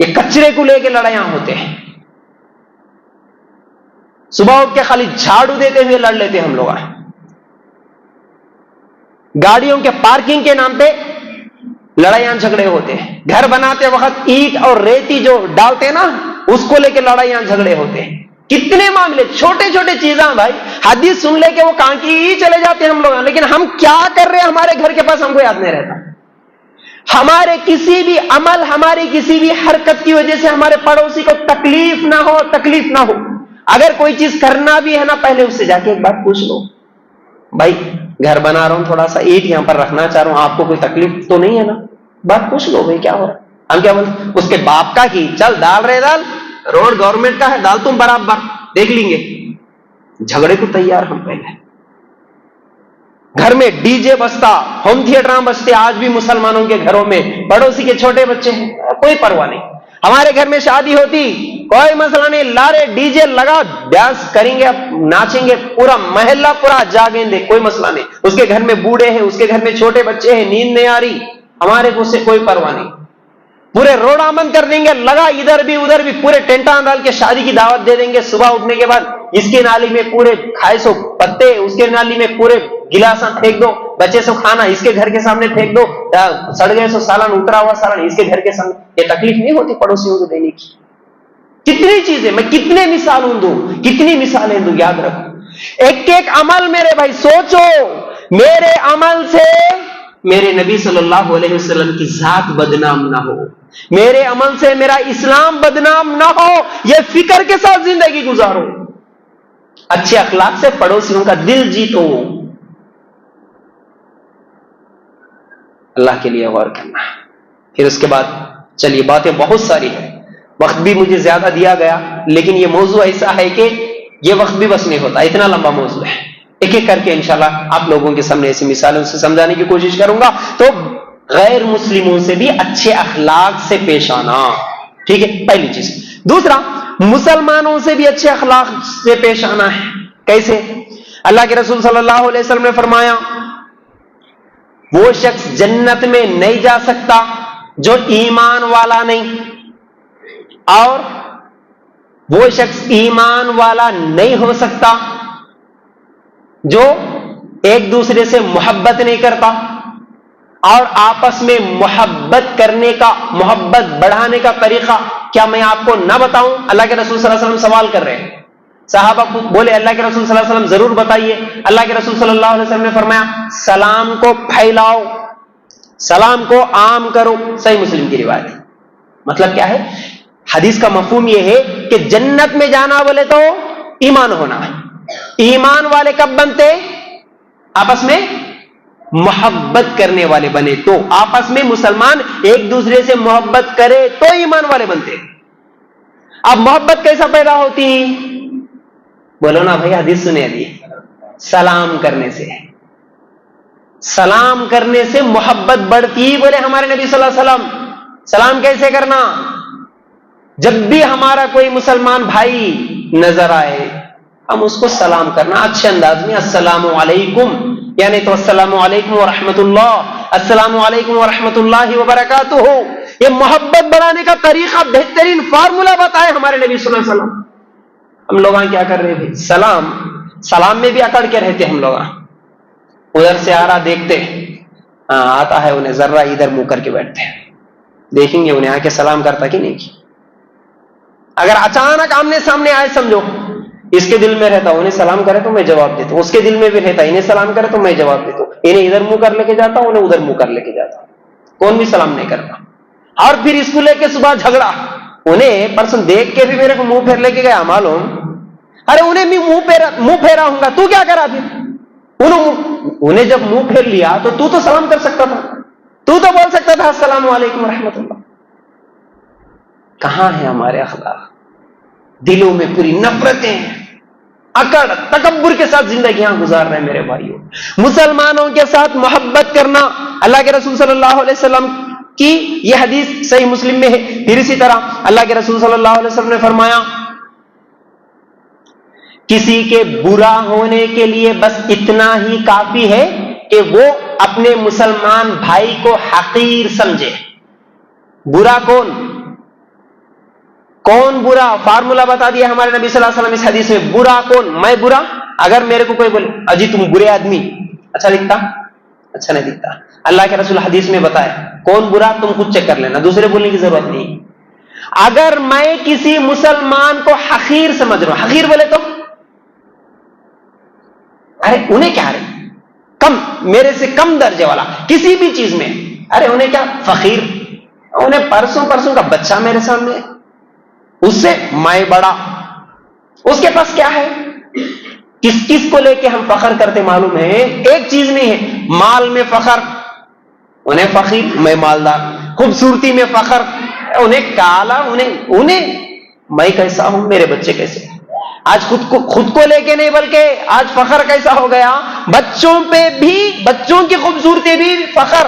یہ کچرے کو لے کے لڑائیاں ہوتے ہیں. صبح اٹھ کے خالی جھاڑو دیتے ہوئے لڑ لیتے ہم لوگ. گاڑیوں کے پارکنگ کے نام پہ لڑائیاں جھگڑے ہوتے ہیں. گھر بناتے وقت اینٹ اور ریتی جو ڈالتے ہیں نا, اس کو لے کے لڑائیاں جھگڑے ہوتے ہیں. کتنے معاملے, چھوٹے چھوٹے چیزیں بھائی, حدیث سن لے کے وہ کہاں کی چلے جاتے ہیں ہم لوگ, لیکن ہم کیا کر رہے ہیں ہمارے گھر کے پاس ہم کو یاد نہیں رہتا. ہمارے کسی بھی عمل, ہماری کسی بھی حرکت کی وجہ سے ہمارے پڑوسی کو تکلیف نہ ہو. اگر کوئی چیز کرنا بھی ہے نا, پہلے اس سے جا کے ایک بات پوچھ لو, بھائی گھر بنا رہا ہوں, تھوڑا سا اینٹ یہاں پر رکھنا چاہ رہا ہوں, آپ کو کوئی تکلیف تو نہیں ہے نا؟ بات پوچھ لو بھائی کیا ہو رہا ہے. ہم کیا بولتے, اس کے باپ کا کی چل ڈال رہے ڈال, روڈ گورنمنٹ کا ہے ڈال تم برابر, دیکھ لیں گے. جھگڑے کو تیار ہم پہلے. گھر میں ڈی جے بجتا, ہوم تھیٹر بجتے آج بھی مسلمانوں کے گھروں میں. پڑوسی کے چھوٹے بچے ہیں, کوئی پرواہ نہیں. ہمارے گھر میں شادی ہوتی, کوئی مسئلہ نہیں, لارے ڈی جے لگا, ڈانس کریں گے, ناچیں گے, پورا محلہ پورا جاگیں گے, کوئی مسئلہ نہیں. اس کے گھر میں بوڑھے ہیں, اس کے گھر میں چھوٹے بچے ہیں, نیند نہیں آ رہی, ہمارے کو سے کوئی پرواہ نہیں. پورے روڈ آمن کر دیں گے, لگا ادھر بھی ادھر بھی, پورے ٹینٹاں ڈال کے شادی کی دعوت دے دیں گے. صبح اٹھنے کے بعد اس کی نالی میں پورے کھائے سو پتے, اس کے نالی میں پورے گلاساں پھینک دو, بچے سو کھانا اس کے گھر کے سامنے پھینک دو, سڑ گئے سو سالن, اترا ہوا سالن اس کے گھر کے سامنے. یہ تکلیف نہیں ہوتی پڑوسیوں کو دینے کی؟ کتنی چیزیں, میں کتنے مثالوں دوں, کتنی مثالیں دوں, یاد رکھو. ایک ایک عمل میرے بھائی سوچو, میرے عمل سے میرے نبی صلی اللہ علیہ وسلم کی ذات بدنام نہ ہو, میرے عمل سے میرا اسلام بدنام نہ ہو. یہ فکر کے ساتھ زندگی گزارو. اچھے اخلاق سے پڑوسیوں کا دل جیتو. اللہ کے لیے غور کرنا. پھر اس کے بعد چلیے, باتیں بہت ساری ہیں, وقت بھی مجھے زیادہ دیا گیا, لیکن یہ موضوع ایسا ہے کہ یہ وقت بھی بس نہیں ہوتا, اتنا لمبا موضوع ہے. ایک ایک کر کے انشاءاللہ آپ لوگوں کے سامنے ایسی مثالوں سے سمجھانے کی کوشش کروں گا. تو غیر مسلموں سے بھی اچھے اخلاق سے پیش آنا, ٹھیک ہے, پہلی چیز. دوسرا, مسلمانوں سے بھی اچھے اخلاق سے پیش آنا ہے. کیسے؟ اللہ کے رسول صلی اللہ علیہ وسلم نے فرمایا, وہ شخص جنت میں نہیں جا سکتا جو ایمان والا نہیں, اور وہ شخص ایمان والا نہیں ہو سکتا جو ایک دوسرے سے محبت نہیں کرتا. اور آپس میں محبت کرنے کا, محبت بڑھانے کا طریقہ کیا میں آپ کو نہ بتاؤں؟ اللہ کے رسول صلی اللہ علیہ وسلم سوال کر رہے ہیں. صحابہ کو بولے اللہ کے رسول صلی اللہ علیہ وسلم ضرور بتائیے. اللہ کے رسول صلی اللہ علیہ وسلم نے فرمایا, سلام کو پھیلاؤ, سلام کو عام کرو. صحیح مسلم کی روایت ہے. مطلب کیا ہے حدیث کا مفہوم یہ ہے کہ جنت میں جانا بولے تو ایمان ہونا ہے. ایمان والے کب بنتے؟ آپس میں محبت کرنے والے بنے. تو آپس میں مسلمان ایک دوسرے سے محبت کرے تو ایمان والے بنتے. اب محبت کیسا پیدا ہوتی؟ بولو نا بھائی, حدیث سنے ابھی, سلام کرنے سے. سلام کرنے سے محبت بڑھتی. بولے ہمارے نبی صلی اللہ علیہ وسلم, سلام کیسے کرنا؟ جب بھی ہمارا کوئی مسلمان بھائی نظر آئے, ہم اس کو سلام کرنا اچھے انداز میں, السلام علیکم, یعنی تو السلام علیکم ورحمۃ اللہ, السلام علیکم ورحمۃ اللہ وبرکاتہ. یہ محبت بڑھانے کا طریقہ, بہترین فارمولا بتائے ہمارے نبی صلی اللہ علیہ وسلم. ہم لوگ کیا کر رہے ہیں؟ سلام میں بھی اکڑ کے رہتے ہم لوگ. ادھر سے آ رہا دیکھتے, آتا ہے انہیں ذرہ ادھر منہ کر کے بیٹھتے ہیں, دیکھیں گے انہیں آ کے سلام کرتا کہ نہیں کی. اگر اچانک آمنے سامنے آئے, سمجھو اس کے دل میں رہتا انہیں سلام کرے تو میں جواب دیتا ہوں, اس کے دل میں بھی رہتا انہیں سلام کرے تو میں جواب دیتا ہوں. انہیں ادھر منہ کر لے کے جاتا ہوں, انہیں ادھر منہ کر لے کے جاتا ہوں, کون بھی سلام نہیں کرتا. اور پھر اس کو لے کے صبح جھگڑا, انہیں پرسن دیکھ کے بھی میرے کو منہ پھیر لے کے گیا معلوم, ارے انہیں بھی منہ پھیرا ہوں گا, تو کیا کرا پھر؟ انہیں جب منہ پھیر لیا تو سلام کر سکتا تھا, تو بول سکتا تھا السلام علیکم ورحمۃ اللہ. کہاں ہے ہمارے اخلاق؟ دلوں میں پوری نفرتیں, اکڑ, تکبر کے ساتھ زندگیاں گزار رہے ہیں میرے بھائیوں. مسلمانوں کے ساتھ محبت کرنا, اللہ کے رسول صلی اللہ علیہ وسلم کی یہ حدیث صحیح مسلم میں ہے. پھر اسی طرح اللہ کے رسول صلی اللہ علیہ وسلم نے فرمایا, کسی کے برا ہونے کے لیے بس اتنا ہی کافی ہے کہ وہ اپنے مسلمان بھائی کو حقیر سمجھے. برا کون؟ کون برا؟ فارمولا بتا دیا ہمارے نبی صلی اللہ علیہ وسلم اس حدیث میں. برا کون؟ میں برا. اگر میرے کو کوئی بولے اجی تم برے آدمی، اچھا دکھتا؟ اچھا نہیں دکھتا. اللہ کے رسول حدیث میں بتایا کون برا تم خود چیک کر لینا، دوسرے بولنے کی ضرورت نہیں. اگر میں کسی مسلمان کو حقیر سمجھ رہا ہوں، حقیر بولے تو ارے انہیں کیا، رہے کم، میرے سے کم درجے والا کسی بھی چیز میں، ارے انہیں کیا فقیر، انہیں پرسوں کا بچہ میرے سامنے، اس سے میں بڑا، اس کے پاس کیا ہے؟ کس کو لے کے ہم فخر کرتے معلوم ہے؟ ایک چیز نہیں ہے، مال میں فخر، انہیں فقیر میں مالدار، خوبصورتی میں فخر، انہیں کالا، انہیں میں کیسا ہوں، میرے بچے کیسے. آج خود کو لے کے نہیں بلکہ آج فخر کیسا ہو گیا، بچوں پہ بھی، بچوں کی خوبصورتی بھی فخر.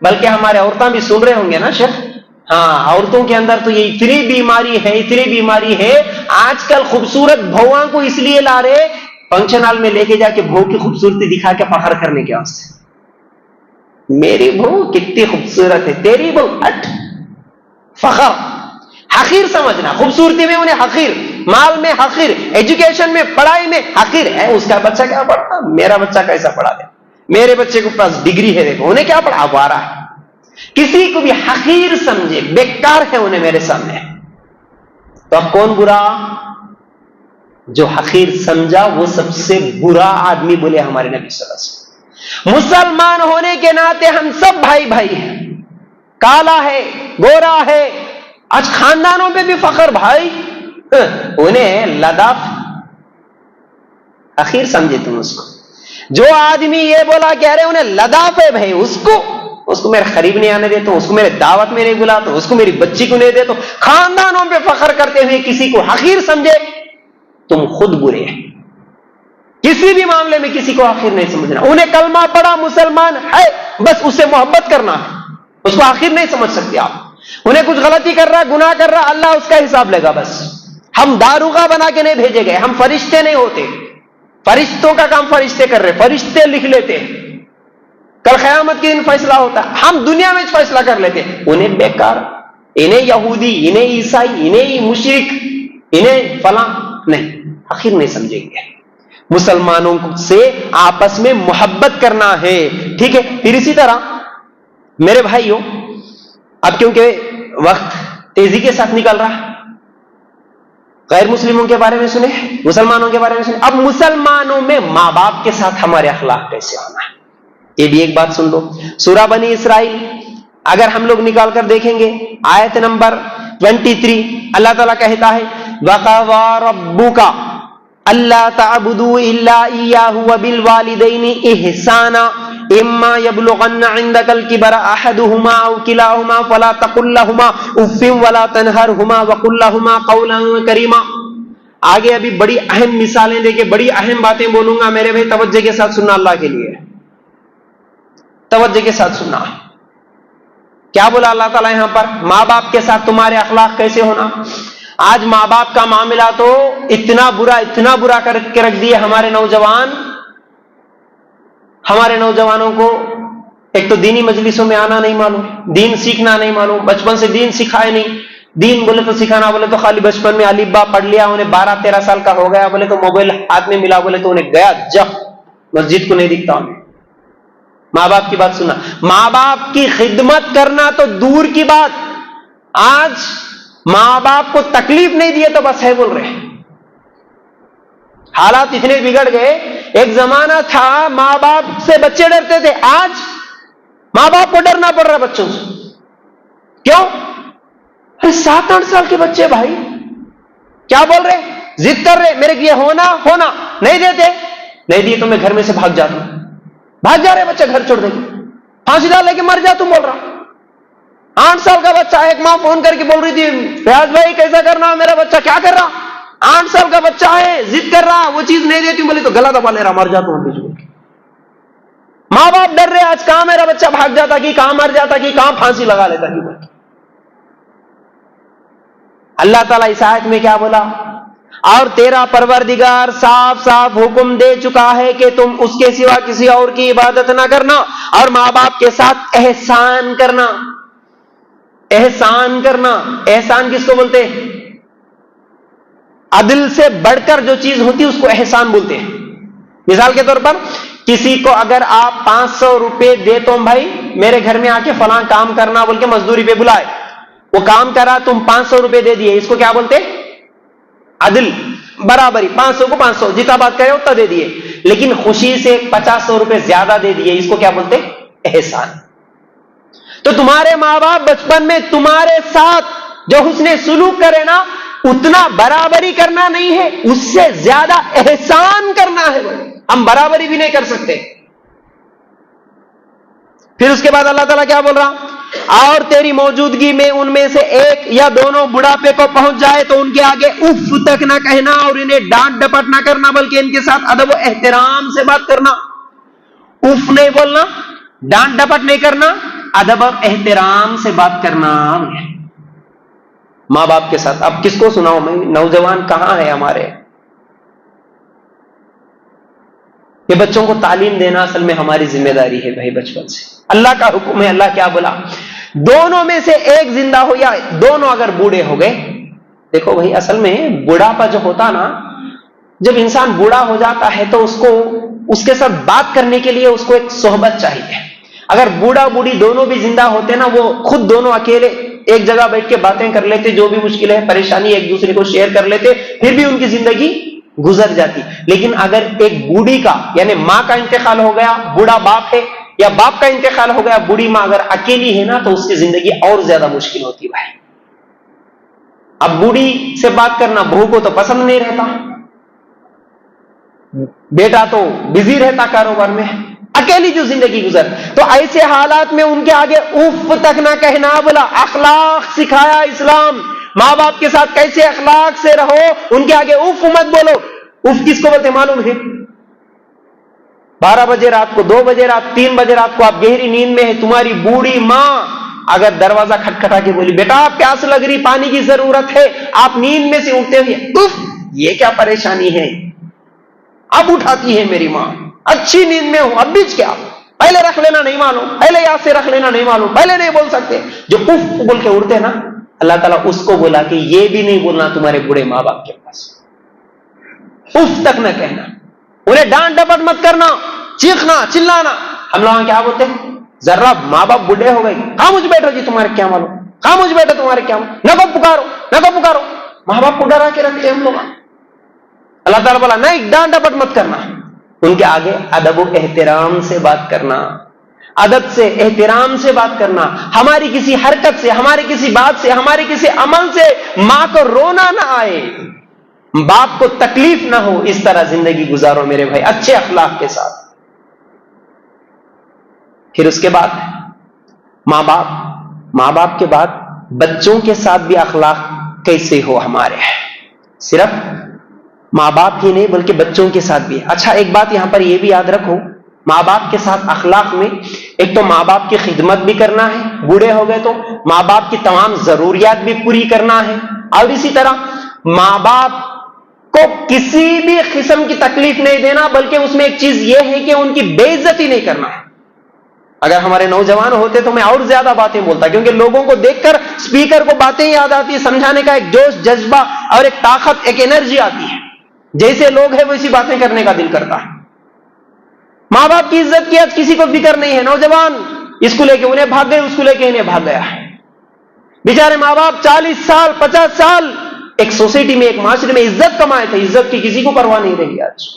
بلکہ ہمارے عورتیں بھی سن رہے ہوں گے نا شیخ، ہاں عورتوں کے اندر تو یہ اتنی بیماری ہے. آج کل خوبصورت بہواں کو اس لیے لا رہے فنکشن ہال میں لے کے جا کے بہو کی خوبصورتی دکھا کے فخر کرنے کے واسطے. میری بہو کتنی خوبصورت ہے، تیری بہو ہٹ، فخر. حقیر سمجھنا، خوبصورتی میں انہیں حقیر، مال میں حقیر، ایجوکیشن میں، پڑھائی میں حقیر ہے. اس کا بچہ کیا پڑھا، میرا بچہ کیسا پڑھا دے، میرے بچے کے پاس ڈگری ہے، دیکھو انہیں کیا پڑھا، آوارہ ہے. کسی کو بھی حقیر سمجھے، بیکار ہے انہیں میرے سامنے. تو اب کون برا؟ جو حقیر سمجھا وہ سب سے برا آدمی بولے ہمارے نبی صلی اللہ علیہ وسلم. مسلمان ہونے کے ناطے ہم سب بھائی ہیں، کالا ہے، گورا ہے. آج خاندانوں پہ بھی فخر، بھائی انہیں لداف حقیر سمجھے تم اس کو. جو آدمی یہ بولا کہ ارے انہیں لداف ہے بھائی، اس کو میرے قریب نہیں آنے دیتا، اس کو میرے دعوت میں نہیں بلاتا، اس کو میری بچی کو نہیں دیتا. خاندانوں پہ فخر کرتے ہوئے کسی کو حقیر سمجھے، تم خود برے ہیں. کسی بھی معاملے میں کسی کو حقیر نہیں سمجھنا. انہیں کلمہ پڑھا، مسلمان ہے، بس اس سے محبت کرنا ہے، اس کو حقیر نہیں سمجھ سکتے آپ. انہیں کچھ غلطی کر رہا، گناہ کر رہا، اللہ اس کا حساب لے گا. بس ہم داروغہ بنا کے نہیں بھیجے گئے، ہم فرشتے نہیں ہوتے. فرشتوں کا کام فرشتے کر رہے، فرشتے لکھ لیتے، کل قیامت کے دن فیصلہ ہوتا. ہم دنیا میں فیصلہ کر لیتے. انہیں بیکار، انہیں یہودی، انہیں عیسائی، انہیں مشرک، انہیں فلاں نہیں، حقیر نہیں سمجھیں گے. مسلمانوں سے آپس میں محبت کرنا ہے، ٹھیک ہے. پھر اسی طرح میرے بھائیوں، اب کیونکہ وقت تیزی کے ساتھ نکل رہا، غیر مسلموں کے بارے میں سنے، مسلمانوں کے بارے میں سنے. اب مسلمانوں میں ماں باپ کے ساتھ ہمارے اخلاق کیسے ہونا ہے، یہ بھی ایک بات سن لو. سورہ بنی اسرائیل اگر ہم لوگ نکال کر دیکھیں گے، آیت نمبر 23، اللہ تعالیٰ کہتا ہے وَقَضَىٰ رَبُّكَ أَلَّا تَعْبُدُوا إِلَّا إِيَّاهُ وَبِالْوَالِدَيْنِ إِحْسَانًا إِمَّا يَبْلُغَنَّ عِندَكَ الْكِبَرَ أَحَدُهُمَا أَوْ كِلَاهُمَا فَلَا تَقُل لَّهُمَا أُفٍّ وَلَا تَنْهَرْهُمَا وَقُل لَّهُمَا قَوْلًا كَرِيمًا. آگے ابھی بڑی اہم مثالیں دے کے بڑی اہم باتیں بولوں گا، میرے بھائی توجہ کے ساتھ سننا، اللہ کے لیے توجہ کے ساتھ سننا. کیا بولا اللہ تعالیٰ یہاں پر؟ ماں باپ کے ساتھ تمہارے اخلاق کیسے ہونا. آج ماں باپ کا معاملہ تو اتنا برا کر کے رکھ دیے ہمارے نوجوانوں کو. ایک تو دینی مجلسوں میں آنا نہیں معلوم، دین سیکھنا نہیں معلوم، بچپن سے دین سکھائے نہیں. دین بولے تو سکھانا بولے تو خالی بچپن میں الف با پڑھ لیا، انہیں 12-13 سال کا ہو گیا بولے تو موبائل ہاتھ میں ملا بولے تو انہیں گیا جب مسجد کو نہیں دکھتا انہیں. ماں باپ کی بات سننا، ماں باپ کی خدمت کرنا تو دور کی بات. آج ماں باپ کو تکلیف نہیں دیے تو بس ہے بول رہے. حالات اتنے بگڑ گئے. ایک زمانہ تھا ماں باپ سے بچے ڈرتے تھے، آج ماں باپ کو ڈرنا پڑ رہا بچوں سے. کیوں؟ 7-8 سال کے بچے بھائی کیا بول رہے، ضد کر رہے، میرے لیے ہونا نہیں دیتے، نہیں دیے تو میں گھر میں سے بھاگ جاتا ہوں. بھاگ جا رہے بچے، گھر چھوڑ دیں گے، پھانسی ڈال لے کے مر جا تم بول رہا. 8 سال کا بچہ، ایک ماں فون کر کے بول رہی تھی ریاض بھائی کیسا کرنا، میرا بچہ کیا کر رہا. 8 سال کا بچہ ہے، ضد کر رہا، وہ چیز نہیں دیتی بولے تو گلا دبا لے رہا، مر جاتا ہوں بیچ میں. ماں باپ ڈر رہے آج، کہاں میرا بچہ بھاگ جاتا کہ کہاں مر جاتا کہ کہاں پھانسی لگا لیتا کہ. اللہ تعالیٰ اس آیت میں کیا بولا؟ اور تیرا پروردگار صاف صاف حکم دے چکا ہے کہ تم اس کے سوا کسی اور کی عبادت نہ کرنا، اور ماں باپ کے ساتھ احسان کرنا. احسان کرنا، احسان کس کو بولتے ہیں؟ عدل سے بڑھ کر جو چیز ہوتی ہے اس کو احسان بولتے ہیں. مثال کے طور پر کسی کو اگر آپ 500 روپے دے تو بھائی میرے گھر میں آ کے فلاں کام کرنا بول کے مزدوری پہ بلائے, وہ کام کرا, تم 500 روپے دے دیے, اس کو کیا بولتے؟ عدل, برابری. 500 کو 500 جتنا بات کرے اتنا دے دیے. لیکن خوشی سے 50 روپے زیادہ دے دیے, اس کو کیا بولتے؟ احسان. تو تمہارے ماں باپ بچپن میں تمہارے ساتھ جو حسن سلوک کرے نا, اتنا برابری کرنا نہیں ہے, اس سے زیادہ احسان کرنا ہے. ہم برابری بھی نہیں کر سکتے. پھر اس کے بعد اللہ تعالیٰ کیا بول رہا؟ اور تیری موجودگی میں ان میں سے ایک یا دونوں بڑھاپے کو پہنچ جائے تو ان کے آگے اف تک نہ کہنا اور انہیں ڈانٹ ڈپٹ نہ کرنا, بلکہ ان کے ساتھ ادب و احترام سے بات کرنا. اف نہیں بولنا, ڈانٹ ڈپٹ نہیں کرنا, ادب اور احترام سے بات کرنا ماں باپ کے ساتھ. اب کس کو سناؤں میں؟ نوجوان کہاں ہے ہمارے؟ یہ بچوں کو تعلیم دینا اصل میں ہماری ذمہ داری ہے بھائی, بچپن سے. اللہ کا حکم ہے. اللہ کیا بولا؟ دونوں میں سے ایک زندہ ہو یا دونوں اگر بوڑھے ہو گئے. دیکھو بھائی اصل میں بڑھاپا جو ہوتا نا, جب انسان بوڑھا ہو جاتا ہے تو اس کو اس کے ساتھ بات کرنے کے لیے اس کو ایک صحبت چاہیے. اگر بوڑھا بوڑھی دونوں بھی زندہ ہوتے نا, وہ خود دونوں اکیلے ایک جگہ بیٹھ کے باتیں کر لیتے, جو بھی مشکل ہے پریشانی ایک دوسرے کو شیئر کر لیتے, پھر بھی ان کی زندگی گزر جاتی. لیکن اگر ایک بوڑھی کا یعنی ماں کا انتقال ہو گیا, بوڑھا باپ ہے, یا باپ کا انتقال ہو گیا, بوڑھی ماں اگر اکیلی ہے نا تو اس کی زندگی اور زیادہ مشکل ہوتی بھائی. اب بوڑھی سے بات کرنا بہو کو تو پسند نہیں رہتا, بیٹا تو بزی رہتا کاروبار میں, اکیلی جو زندگی گزر. تو ایسے حالات میں ان کے آگے اف تک نہ کہنا بولا. اخلاق سکھایا اسلام, ماں باپ کے ساتھ کیسے اخلاق سے رہو, ان کے آگے اف مت بولو. اف کس کو بولتے معلوم ہے؟ 12 بجے رات کو, 2 بجے رات, 3 بجے رات کو آپ گہری نیند میں ہے, تمہاری بوڑھی ماں اگر دروازہ کھٹکھٹا کے بولی بیٹا پیاس لگ رہی, پانی کی ضرورت ہے, آپ نیند میں سے اٹھتے ہوئے اف یہ کیا پریشانی ہے, اب اٹھاتی ہے میری ماں, اچھی نیند میں ہوں, اب بیچ کیا, پہلے رکھ لینا نہیں معلوم, پہلے یاد سے رکھ لینا نہیں معلوم, پہلے نہیں بول سکتے. جو اف بول کے اڑتے نا, اللہ تعالیٰ اس کو بولا کہ یہ بھی نہیں بولنا تمہارے بوڑھے ماں باپ کے پاس. اف تک نہ کہنا, انہیں ڈانٹ ڈپٹ مت کرنا, چیخنا چلانا. ہم لوگ کیا بولتے ہیں, ذرا ماں باپ بوڑھے ہو گئے, خاموش بیٹھو جی تمہارے کیا معلوم, خاموش بیٹھو تمہارے کیا معلوم, نہ کو پکارو نہ کو پکارو. ماں باپ کو ڈرا کے رکھتے ہم لوگ. اللہ تعالیٰ بولا نہیں, ڈانٹ ڈپٹ مت کرنا, ان کے آگے ادب و احترام سے بات کرنا, ادب سے احترام سے بات کرنا. ہماری کسی حرکت سے, ہماری کسی بات سے, ہمارے کسی عمل سے ماں کو رونا نہ آئے, باپ کو تکلیف نہ ہو, اس طرح زندگی گزارو میرے بھائی اچھے اخلاق کے ساتھ. پھر اس کے بعد ماں باپ کے بعد بچوں کے ساتھ بھی اخلاق کیسے ہو ہمارے, صرف ماں باپ ہی نہیں بلکہ بچوں کے ساتھ بھی. اچھا ایک بات یہاں پر یہ بھی یاد رکھو, ماں باپ کے ساتھ اخلاق میں ایک تو ماں باپ کی خدمت بھی کرنا ہے, بوڑھے ہو گئے تو ماں باپ کی تمام ضروریات بھی پوری کرنا ہے, اور اسی طرح ماں باپ کو کسی بھی قسم کی تکلیف نہیں دینا, بلکہ اس میں ایک چیز یہ ہے کہ ان کی بے عزتی نہیں کرنا ہے. اگر ہمارے نوجوان ہوتے تو میں اور زیادہ باتیں بولتا, کیونکہ لوگوں کو دیکھ کر اسپیکر کو باتیں یاد آتی, سمجھانے کا ایک جوش جذبہ اور ایک طاقت ایک انرجی آتی ہے, جیسے لوگ ہیں ویسی باتیں کرنے کا دل کرتا ہے. ماں باپ کی عزت کی آج کسی کو فکر نہیں ہے. نوجوان اس کو لے کے انہیں بھاگ گئے, اس کو لے کے انہیں بھاگ گیا. بیچارے ماں باپ 40 سال 50 سال ایک سوسائٹی میں ایک معاشرے میں عزت کمائے تھے, عزت کی کسی کو پرواہ نہیں رہی. آج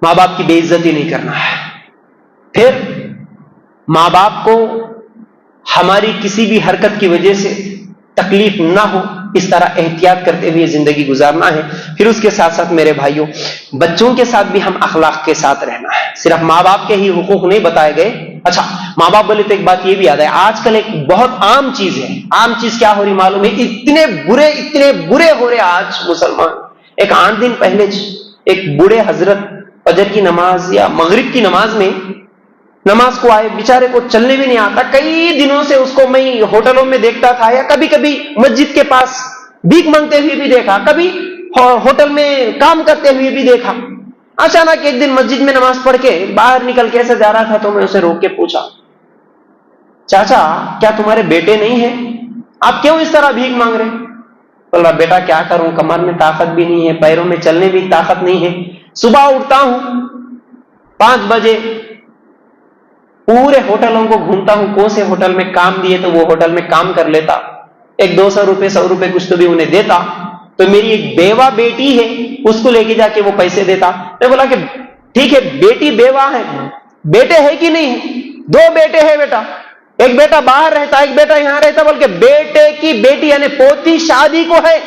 ماں باپ کی بے عزتی نہیں کرنا ہے. پھر ماں باپ کو ہماری کسی بھی حرکت کی وجہ سے تکلیف نہ ہو, اس طرح احتیاط کرتے ہوئے زندگی گزارنا ہے. پھر اس کے ساتھ ساتھ میرے بھائیوں بچوں کے ساتھ بھی ہم اخلاق کے ساتھ رہنا ہے. صرف ماں باپ کے ہی حقوق نہیں بتائے گئے. اچھا ماں باپ بولے تو ایک بات یہ بھی یاد ہے, آج کل ایک بہت عام چیز ہے. عام چیز کیا ہو رہی معلوم ہے؟ اتنے برے ہو رہے آج مسلمان. ایک 8 دن پہلے ایک بوڑھے حضرت فجر کی نماز یا مغرب کی نماز میں نماز کو آئے, بیچارے کو چلنے بھی نہیں آتا. کئی دنوں سے اس کو میں ہوٹلوں میں دیکھتا تھا, یا کبھی کبھی مسجد کے پاس بھیک مانگتے ہوئے بھی دیکھا, کبھی ہوٹل میں کام کرتے ہوئے بھی دیکھا. اچانک ایک دن مسجد میں نماز پڑھ کے باہر نکل کے ایسے جا رہا تھا, تو میں اسے روک کے پوچھا, چاچا کیا تمہارے بیٹے نہیں ہیں؟ آپ کیوں اس طرح بھیک مانگ رہے؟ بولا بیٹا کیا کروں، کمر میں طاقت بھی نہیں ہے، پیروں میں چلنے بھی طاقت نہیں ہے، صبح اٹھتا ہوں 5 بجے، پورے ہوٹلوں کو گھومتا ہوں، کون سے ہوٹل میں کام دیے تو وہ ہوٹل میں کام کر لیتا، 100-200 روپے 100 روپے کچھ تو بھی انہیں دیتا، تو میری ایک بیوہ بیٹی ہے اس کو لے کے جا کے وہ پیسے دیتا۔ میں بولا کہ ٹھیک ہے بیٹی بیوہ ہے، بیٹے ہے کہ نہیں ہے؟ 2 بیٹے ہیں بیٹا، ایک بیٹا باہر رہتا ایک بیٹا یہاں رہتا، بلکہ بیٹے کی بیٹی یعنی پوتی شادی کو ہے،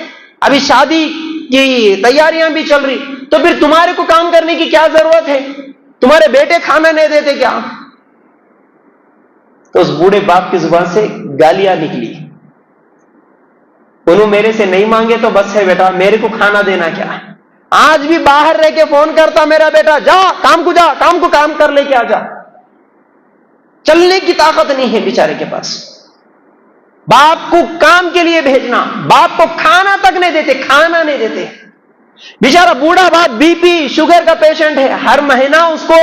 ابھی شادی کی تیاریاں بھی چل رہی، تو پھر تمہارے کو کام کرنے کی کیا ضرورت ہے؟ تمہارے بیٹے کھانا نہیں دیتے کیا؟ تو اس بوڑھے باپ کی زبان سے گالیاں نکلی، انہوں میرے سے نہیں مانگے تو بس ہے بیٹا، میرے کو کھانا دینا کیا؟ آج بھی باہر رہ کے فون کرتا میرا بیٹا، جا کام کو کام کر لے کے آ جا، چلنے کی طاقت نہیں ہے بیچارے کے پاس، باپ کو کام کے لیے بھیجنا، باپ کو کھانا تک نہیں دیتے، کھانا نہیں دیتے، بیچارہ بوڑھا باپ بی پی شوگر کا پیشنٹ ہے، ہر مہینہ اس کو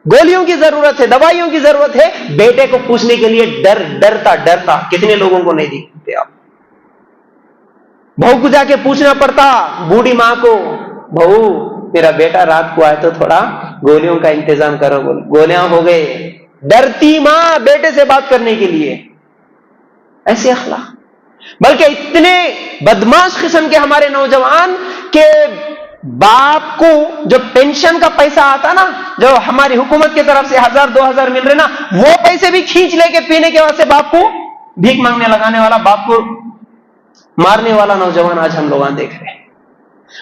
گولیوں کی ضرورت ہے، دوائیوں کی ضرورت ہے، بیٹے کو پوچھنے کے لیے ڈرتا۔ کتنے لوگوں کو نہیں دیکھتے آپ؟ بہو کو جا کے پوچھنا پڑتا بوڑھی ماں کو، بہو میرا بیٹا رات کو آئے تو تھوڑا گولیوں کا انتظام کرو، گولیاں ہو گئے، ڈرتی ماں بیٹے سے بات کرنے کے لیے۔ ایسے اخلاق، بلکہ اتنے بدماش قسم کے ہمارے نوجوان کہ باپ کو جو پینشن کا پیسہ آتا نا، جو ہماری حکومت کی طرف سے 1000-2000 مل رہے نا، وہ پیسے بھی کھینچ لے کے پینے کے واسطے باپ کو بھیک مانگنے لگانے والا، باپ کو مارنے والا نوجوان آج ہم لوگ دیکھ رہے ہیں۔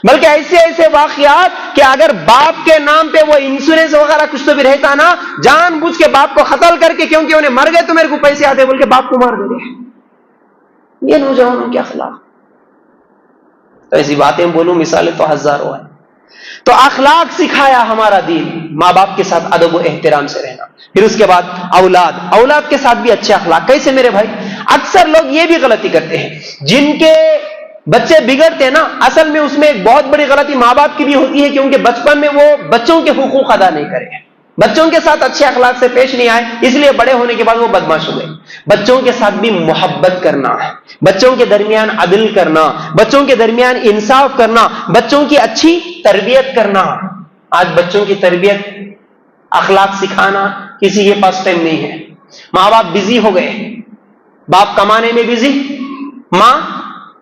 بلکہ ایسے واقعات کہ اگر باپ کے نام پہ وہ انشورنس وغیرہ کچھ تو بھی رہتا نا، جان بوجھ کے باپ کو قتل کر کے، کیونکہ انہیں مر گئے تو میرے کو پیسے آتے بول کے باپ کو مار دے رہے۔ یہ نوجوانوں کے اخلاق، تو ایسی باتیں بولوں مثالیں تو ہزاروں ہیں۔ تو اخلاق سکھایا ہمارا دین، ماں باپ کے ساتھ ادب و احترام سے رہنا۔ پھر اس کے بعد اولاد کے ساتھ بھی اچھے اخلاق۔ کیسے میرے بھائی؟ اکثر لوگ یہ بھی غلطی کرتے ہیں، جن کے بچے بگڑتے ہیں نا، اصل میں اس میں ایک بہت بڑی غلطی ماں باپ کی بھی ہوتی ہے، کیونکہ بچپن میں وہ بچوں کے حقوق ادا نہیں کرے، بچوں کے ساتھ اچھے اخلاق سے پیش نہیں آئے، اس لیے بڑے ہونے کے بعد وہ بدماش ہو گئے۔ بچوں کے ساتھ بھی محبت کرنا، بچوں کے درمیان عدل کرنا، بچوں کے درمیان انصاف کرنا، بچوں کی اچھی تربیت کرنا۔ آج بچوں کی تربیت، اخلاق سکھانا کسی کے پاس ٹائم نہیں ہے۔ ماں باپ بزی ہو گئے، باپ کمانے میں بزی، ماں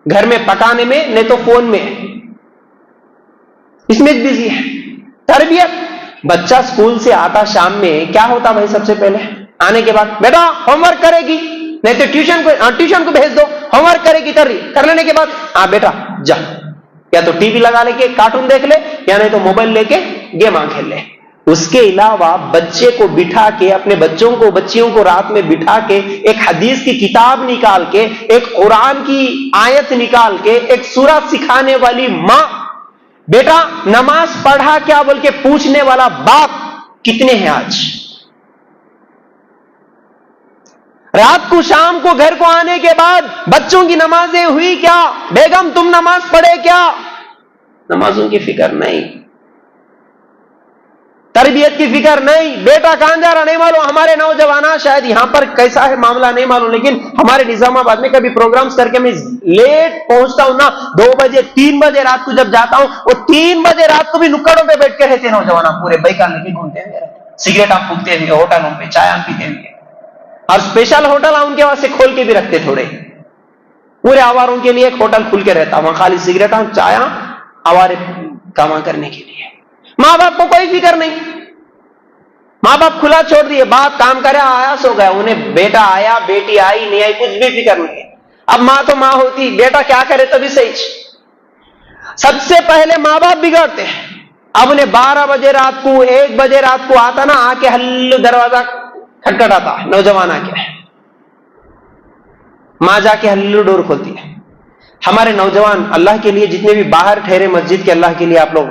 گھر میں پکانے میں، نہیں تو فون میں، اس میں بزی ہے۔ تربیت، بچہ اسکول سے آتا شام میں، کیا ہوتا بھائی؟ سب سے پہلے آنے کے بعد بیٹا ہوم ورک کرے گی، نہیں تو ٹیوشن کو بھیج دو، ہوم ورک کرے گی، کر لینے کے بعد ہاں بیٹا جا، یا تو ٹی وی لگا لے کے کارٹون دیکھ لے، یا نہیں تو موبائل لے کے گیم کھیل لے۔ اس کے علاوہ بچے کو بٹھا کے، اپنے بچیوں کو رات میں بٹھا کے ایک حدیث کی کتاب نکال کے، ایک قرآن کی آیت نکال کے، ایک سورہ سکھانے والی ماں، بیٹا نماز پڑھا کیا بول کے پوچھنے والا باپ کتنے ہیں آج؟ رات کو شام کو گھر کو آنے کے بعد بچوں کی نمازیں ہوئی کیا؟ بیگم تم نماز پڑھے کیا؟ نمازوں کی فکر نہیں، تربیت کی فکر نہیں، بیٹا کہاں جا رہا نہیں معلوم۔ ہمارے نوجوان شاید یہاں پر کیسا ہے معاملہ نہیں معلوم، لیکن ہمارے نظام آباد میں کبھی پروگرامز کر کے میں لیٹ پہنچتا ہوں نا، 2 بجے 3 بجے رات کو جب جاتا ہوں، وہ 3 بجے رات کو بھی نکڑوں پہ بیٹھ کے رہتے نوجوان، پورے بائیکاں لے کے گھومتے ہیں، سگریٹ پھونکتے ہوئے ہوٹلوں پہ، چائے پیتے ہوئے، اور اسپیشل ہوٹل ان کے واسطے کھول کے بھی رکھتے، تھوڑے پورے آواروں کے لیے ایک ہوٹل کھل کے رہتا، وہاں خالی سگریٹ چائے آوارے کام کرنے کے لیے۔ ماں باپ کو کوئی فکر نہیں، ماں باپ کھلا چھوڑ دیے، باپ کام کرے آیا سو گیا، انہیں بیٹا آیا بیٹی آئی نہیں آئی کچھ بھی فکر نہیں۔ اب ماں تو ماں ہوتی، بیٹا کیا کرے تبھی صحیح۔ سب سے پہلے ماں باپ بگڑتے ہیں۔ اب انہیں 12 بجے رات کو 1 بجے رات کو آتا نا، آ کے ہلو دروازہ کھٹکھٹاتا، نوجوان آ کے، ماں جا کے ہلو ڈور کھولتی ہے۔ ہمارے نوجوان اللہ کے لیے جتنے بھی باہر ٹھہرے مسجد کے، اللہ کے لیے آپ لوگ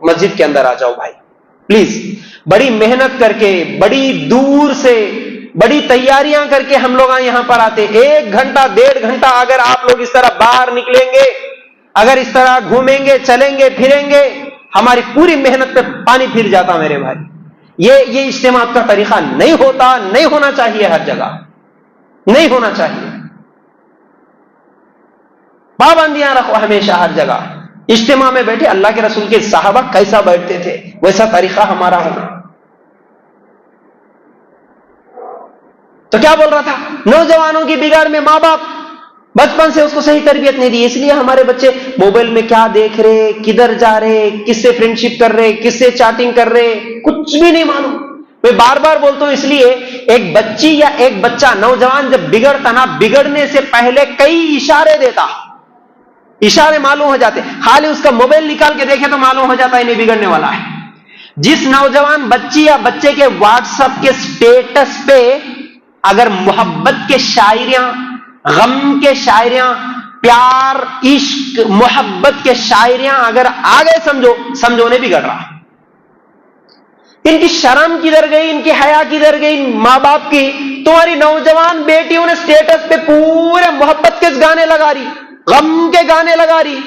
مسجد کے اندر آ جاؤ بھائی پلیز۔ بڑی محنت کر کے، بڑی دور سے، بڑی تیاریاں کر کے ہم لوگ یہاں پر آتے، 1 گھنٹہ 1.5 گھنٹہ اگر آپ لوگ اس طرح باہر نکلیں گے، اگر اس طرح گھومیں گے، چلیں گے، پھریں گے، ہماری پوری محنت پہ پانی پھر جاتا میرے بھائی۔ یہ اجتماع کا طریقہ نہیں ہوتا، نہیں ہونا چاہیے، ہر جگہ نہیں ہونا چاہیے۔ پابندیاں رکھو ہمیشہ ہر جگہ. اجتماع میں بیٹھے اللہ کے رسول کے صحابہ کیسا بیٹھتے تھے ویسا طریقہ ہمارا ہونا. تو کیا بول رہا تھا؟ نوجوانوں کی بگاڑ میں ماں باپ بچپن سے اس کو صحیح تربیت نہیں دی، اس لیے ہمارے بچے موبائل میں کیا دیکھ رہے، کدھر جا رہے، کس سے فرینڈ شپ کر رہے، کس سے چیٹنگ کر رہے، کچھ بھی نہیں معلوم. میں بار بار بولتا ہوں، اس لیے ایک بچی یا ایک بچہ نوجوان جب بگڑتا نا، بگڑنے سے پہلے کئی اشارے دیتا، اشارے معلوم ہو جاتے. خالی اس کا موبائل نکال کے دیکھے تو معلوم ہو جاتا ہے نہیں بگڑنے والا ہے. جس نوجوان بچی یا بچے کے واٹس ایپ کے سٹیٹس پہ اگر محبت کے شاعریاں، غم کے شاعریاں، پیار، عشق، محبت کے شاعریاں اگر آگے سمجھو نے بگڑ رہا. ان کی شرم کدھر گئی، ان کی حیا کدھر گئی ماں باپ کی؟ تمہاری نوجوان بیٹیوں نے سٹیٹس پہ پورے محبت کے گانے لگا رہی، غم کے گانے لگا رہی،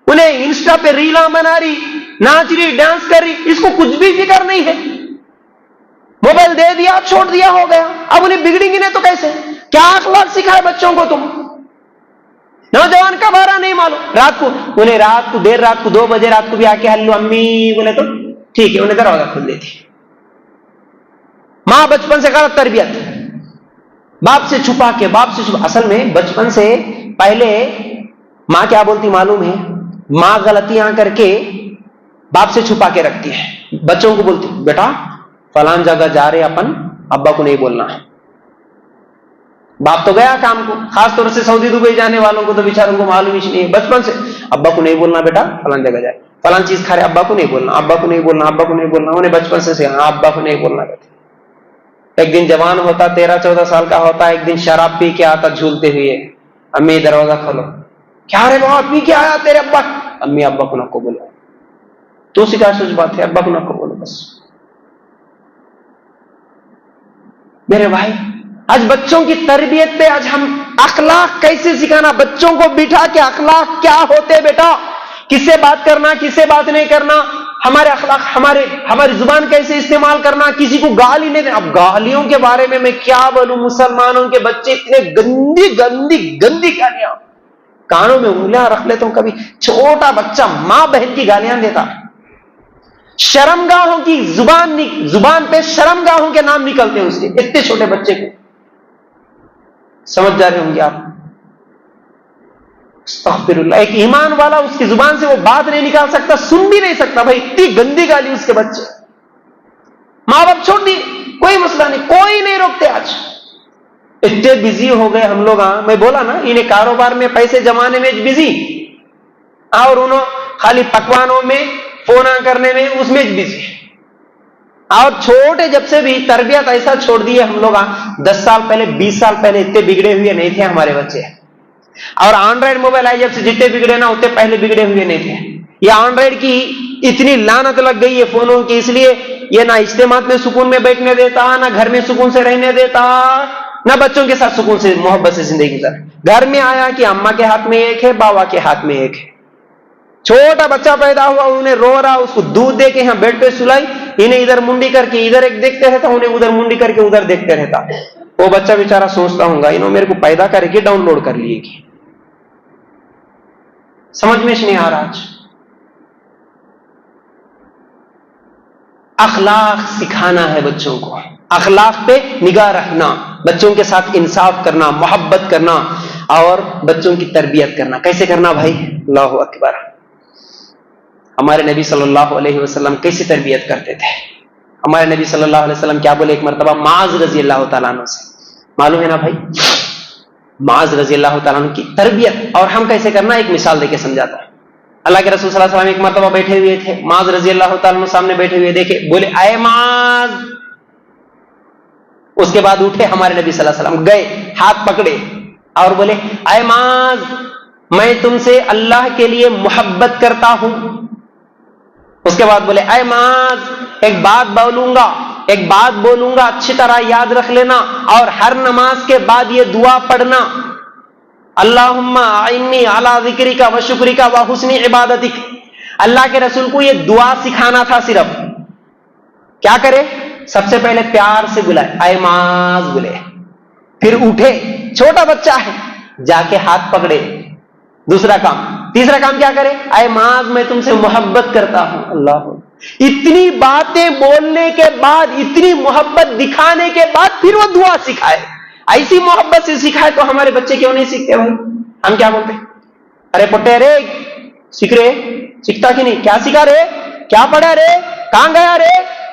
انہیں انسٹا پہ ریلاں بنا رہی، ناچ رہی، ڈانس کر رہی، اس کو کچھ بھی فکر نہیں ہے. موبائل دے دیا، چھوڑ دیا، ہو گیا. اب انہیں بگڑیں گی نہیں تو کیسے؟ کیا اخلاق سکھائے بچوں کو تم؟ نوجوان کا بارہ نہیں معلوم. رات کو دیر رات کو 2 بجے رات کو بھی آ کے ہلو امی بولے تو ٹھیک ہے، انہیں دروازہ کھول دیتی. ماں بچپن سے غلط تربیت، باپ سے چھپا. اصل میں بچپن سے پہلے ماں کیا بولتی معلوم ہے؟ ماں غلطیاں کر کے باپ سے چھپا کے رکھتی ہے. بچوں کو بولتی بیٹا فلان جگہ جا رہے اپن، ابا کو نہیں بولنا. باپ تو گیا کام کو، خاص طور سے سعودی دبئی جانے والوں کو تو بیچاروں کو معلوم ہی نہیں ہے. بچپن سے ابا کو نہیں بولنا بیٹا فلان جگہ جائے، فلان چیز کھا رہے ابا کو نہیں بولنا، ابا کو نہیں بولنا، ابا کو نہیں بولنا. انہیں بچپن سے ابا کو نہیں بولنا بیٹا. ایک دن جوان ہوتا 13-14 سال کا ہوتا، ایک دن شراب پی کے آتا جھولتے ہوئے، امی دروازہ کھولو. کیا رے بابا پی کے آیا تیرے ابا؟ امی ابا کو نہ کو بولو. تو سکھا سوچ بات ہے، ابا کو نہ کو بولو بس. میرے بھائی آج بچوں کی تربیت پہ آج ہم اخلاق کیسے سکھانا، بچوں کو بٹھا کے اخلاق کیا ہوتے بیٹا، کس سے بات کرنا، کس سے بات نہیں کرنا، ہمارے اخلاق، ہماری زبان کیسے استعمال کرنا، کسی کو گالی نہیں دینا. اب گالیوں کے بارے میں کیا بولوں، مسلمانوں کے بچے اتنے گندی گندی گندی گالیاں، کانوں میں انگلیاں رکھ لیتا ہوں. کبھی چھوٹا بچہ ماں بہن کی گالیاں دیتا. شرمگاہوں کی زبان پہ شرمگاہوں کے نام نکلتے ہیں اس کے، اتنے چھوٹے بچے کو. سمجھ جا رہے ہوں گے آپ؟ استغفر اللہ. ایک ایمان والا اس کی زبان سے وہ بات نہیں نکال سکتا، سن بھی نہیں سکتا. بھائی اتنی گندی گالی اس کے بچے. ماں باپ چھوڑ دی، کوئی مسئلہ نہیں، کوئی نہیں روکتے. آج اتنے بزی ہو گئے ہم لوگ. میں بولا نا انہیں کاروبار میں پیسے جمانے میں بزی، اور انہوں خالی پکوانوں میں فون کرنے میں اس میں بزی. اور چھوٹے جب سے بھی تربیت ایسا چھوڑ دی ہے ہم لوگ. 10 سال پہلے 20 سال پہلے اتنے بگڑے ہوئے نہیں تھے ہمارے بچے. اور اینڈرائڈ موبائل آئی جب سے جتنے بگڑے نا اتنے پہلے بگڑے ہوئے نہیں تھے. یہ اینڈرائڈ کی اتنی لعنت لگ گئی ہے فونوں کی، اس لیے یہ نہ اجتماعات میں سکون میں بیٹھنے دیتا، نہ گھر میں سکون سے رہنے دیتا، نہ بچوں کے ساتھ سکون سے محبت سے زندگی گزار. گھر میں آیا کہ اماں کے ہاتھ میں ایک ہے، بابا کے ہاتھ میں ایک ہے. چھوٹا بچہ پیدا ہوا، انہیں رو رہا، اس کو دودھ دے کے یہاں بیڈ پہ سلائی، انہیں ادھر منڈی کر کے ادھر ایک دیکھتے رہتا، انہیں ادھر منڈی کر کے ادھر دیکھتے رہتا. وہ بچہ بیچارہ سوچتا ہوں گا انہوں میرے کو پیدا کر کے ڈاؤن لوڈ کر لیے گی. سمجھ میں نہیں آ رہا. آج اخلاق سکھانا ہے بچوں کو، اخلاق پہ نگاہ رکھنا، بچوں کے ساتھ انصاف کرنا، محبت کرنا، اور بچوں کی تربیت کرنا. کیسے کرنا بھائی؟ اللہ اکبر. ہمارے نبی صلی اللہ علیہ وسلم کیسی تربیت کرتے تھے؟ ہمارے نبی صلی اللہ علیہ وسلم کیا بولے ایک مرتبہ معاذ رضی اللہ تعالیٰ عنہ سے؟ معلوم ہے نا بھائی معاذ رضی اللہ تعالیٰ عنہ کی تربیت اور ہم کیسے کرنا، ایک مثال دے کے سمجھاتا ہوں. اللہ کے رسول صلی اللہ علیہ وسلم ایک مرتبہ بیٹھے ہوئے تھے، معاذ رضی اللہ تعالیٰ عنہ سامنے بیٹھے ہوئے دیکھے، بولے اے معاذ. اس کے بعد اٹھے ہمارے نبی صلی اللہ علیہ وسلم، گئے ہاتھ پکڑے اور بولے اے معاذ میں تم سے اللہ کے لیے محبت کرتا ہوں. اس کے بعد بولے اے معاذ ایک بات بولوں گا اچھی طرح یاد رکھ لینا، اور ہر نماز کے بعد یہ دعا پڑھنا، اللہم اعنی علی ذکرک و شکرک و حسن عبادتک. اللہ کے رسول کو یہ دعا سکھانا تھا. صرف کیا کرے؟ سب سے پہلے پیار سے بلائے اے معاذ بولے، پھر اٹھے، چھوٹا بچہ ہے، جا کے ہاتھ پکڑے، دوسرا کام. تیسرا کام کیا کرے؟ اے معاذ میں تم سے محبت کرتا ہوں. اللہ، اتنی باتیں بولنے کے بعد، اتنی محبت دکھانے کے بعد پھر وہ دعا سکھائے. ایسی محبت سے سکھائے تو ہمارے بچے کیوں نہیں سیکھتے بھائی؟ ہم کیا بولتے؟ ارے پٹے رے، سیکھ رے، سیکھتا کہ نہیں؟ کیا سکھا رے؟ کیا پڑھا رے؟ کہاں گیا رے؟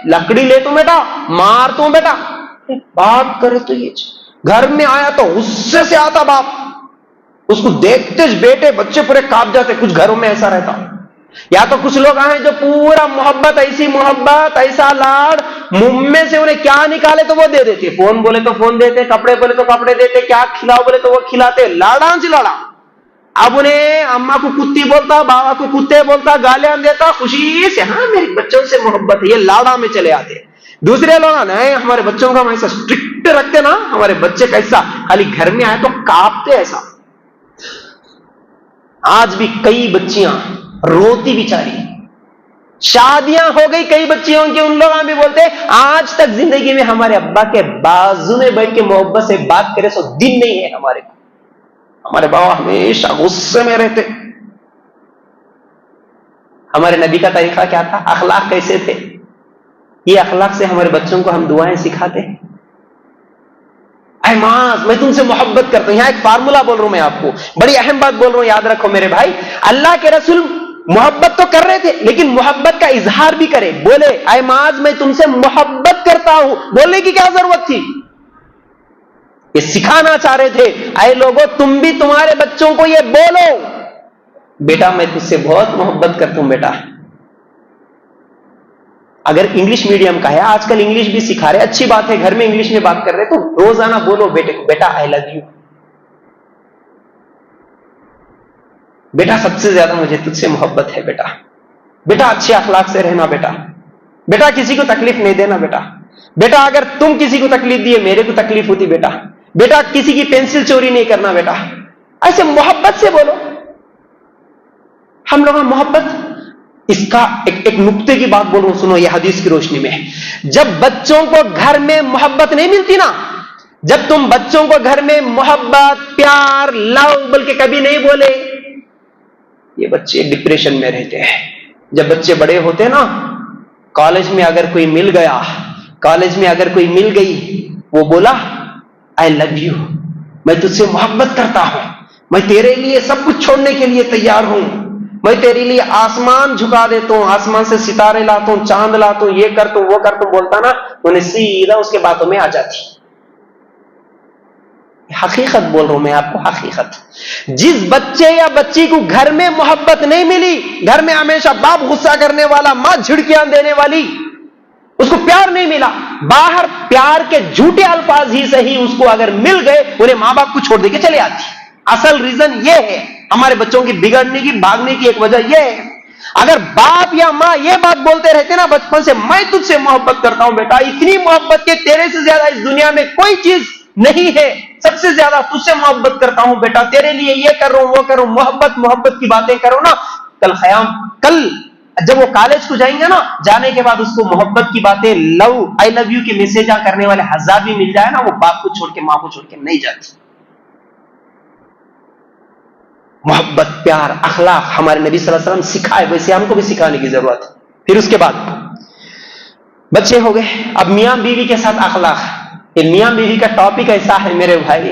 لکڑی لے تو بیٹا، مار تو بیٹا. بات کرے تو یہ گھر میں آیا تو غصے سے آتا باپ، اس کو دیکھتے بیٹے بچے پورے کانپ جاتے. کچھ گھروں میں ایسا رہتا. یا تو کچھ لوگ آئے جو پورا محبت، ایسی محبت، ایسا لاڑ، منہ میں سے انہیں کیا نکالے تو وہ دے دیتے. فون بولے تو فون دیتے، کپڑے بولے تو کپڑے دیتے، کیا کھلاؤ بولے تو وہ کھلاتے. لاڑاں سے لاڑا. اب انہیں اماں کو کتی بولتا، بابا کو کتے بولتا، گالیاں دیتا خوشی سے. ہاں میری بچوں سے محبت ہے، یہ لاڑا میں چلے آتے. دوسرے لوگ نہیں، ہمارے بچوں کا ہم ایسا اسٹرکٹ رکھتے نا، ہمارے بچے کیسا خالی گھر میں آئے تو کانپتے ایسا. آج بھی کئی بچیاں روتی بیچاری، شادیاں ہو گئی کئی بچیوں کی، ان لوگ بھی بولتے آج تک زندگی میں ہمارے ابا کے بازو میں بیٹھ کے محبت سے بات کرے سو دن نہیں ہے ہمارے کو. ہمارے بابا ہمیشہ غصے میں رہتے. ہمارے نبی کا طریقہ کیا تھا؟ اخلاق کیسے تھے؟ یہ اخلاق سے ہمارے بچوں کو ہم دعائیں سکھاتے ہیں. اے ماں میں تم سے محبت کرتا ہوں. یہاں ایک فارمولا بول رہا ہوں میں آپ کو، بڑی اہم بات بول رہا ہوں، یاد رکھو میرے بھائی. اللہ کے رسول محبت تو کر رہے تھے لیکن محبت کا اظہار بھی کرے. بولے اے معاذ میں تم سے محبت کرتا ہوں، بولنے کی کیا ضرورت تھی؟ یہ سکھانا چاہ رہے تھے اے لوگوں تم بھی تمہارے بچوں کو یہ بولو، بیٹا میں تجھ سے بہت محبت کرتا ہوں بیٹا. اگر انگلش میڈیم کا ہے، آج کل انگلش بھی سکھا رہے، اچھی بات ہے، گھر میں انگلش میں بات کر رہے تو روزانہ بولو بیٹے کو، بیٹا آئی لو یو، بیٹا سب سے زیادہ مجھے تجھ سے محبت ہے بیٹا، بیٹا اچھے اخلاق سے رہنا بیٹا، بیٹا کسی کو تکلیف نہیں دینا بیٹا، بیٹا اگر تم کسی کو تکلیف دیے میرے کو تکلیف ہوتی بیٹا، بیٹا کسی کی پینسل چوری نہیں کرنا بیٹا. ایسے محبت سے بولو. ہم لوگ محبت، اس کا ایک نقطے کی بات بولوں سنو، یہ حدیث کی روشنی میں. جب بچوں کو گھر میں محبت نہیں ملتی نا، جب تم بچوں کو گھر میں محبت، پیار، لو بول کے کبھی نہیں بولے، یہ بچے ڈپریشن میں رہتے ہیں. جب بچے بڑے ہوتے نا، کالج میں اگر کوئی مل گیا، کالج میں اگر کوئی مل گئی، وہ بولا آئی لو یو، میں تجھ سے محبت کرتا ہوں، میں تیرے لیے سب کچھ چھوڑنے کے لیے تیار ہوں، میں تیرے لیے آسمان جھکا دیتا ہوں، آسمان سے ستارے لاتا ہوں، چاند لاتا ہوں، یہ کرتا ہوں وہ کرتا ہوں، بولتا نا، انہیں سیدھا اس کے باتوں میں آ جاتی. حقیقت بول رہا ہوں میں آپ کو، حقیقت. جس بچے یا بچی کو گھر میں محبت نہیں ملی، گھر میں ہمیشہ باپ غصہ کرنے والا، ماں جھڑکیاں دینے والی، اس کو پیار نہیں ملا، باہر پیار کے جھوٹے الفاظ ہی صحیح اس کو اگر مل گئے، انہیں ماں باپ کو چھوڑ دے کے چلے آتی. اصل ریزن یہ ہے ہمارے بچوں کی بگڑنے کی، بھاگنے کی ایک وجہ یہ ہے. اگر باپ یا ماں یہ بات بولتے رہتے نا بچپن سے، میں تجھ سے محبت کرتا ہوں بیٹا، اتنی محبت کہ تیرے سے زیادہ اس دنیا میں کوئی چیز نہیں ہے، سب سے زیادہ تجھ سے محبت کرتا ہوں بیٹا، تیرے لیے یہ کر رہا ہوں وہ کر رہا ہوں، محبت کی باتیں کرو نا. کل جب وہ کالج کو جائیں گے نا، جانے کے بعد اس کو محبت کی باتیں، لو آئی لو یو کی میسج کرنے والے ہزار بھی مل جائے نا، وہ باپ کو چھوڑ کے ماں کو چھوڑ کے نہیں جاتی. محبت، پیار، اخلاق ہمارے نبی صلی اللہ علیہ وسلم سکھائے، ویسے ہم کو بھی سکھانے کی ضرورت ہے. پھر اس کے بعد بچے ہو گئے، اب میاں بیوی کے ساتھ اخلاق. یہ میاں بیوی کا ٹاپک ایسا ہے میرے بھائی،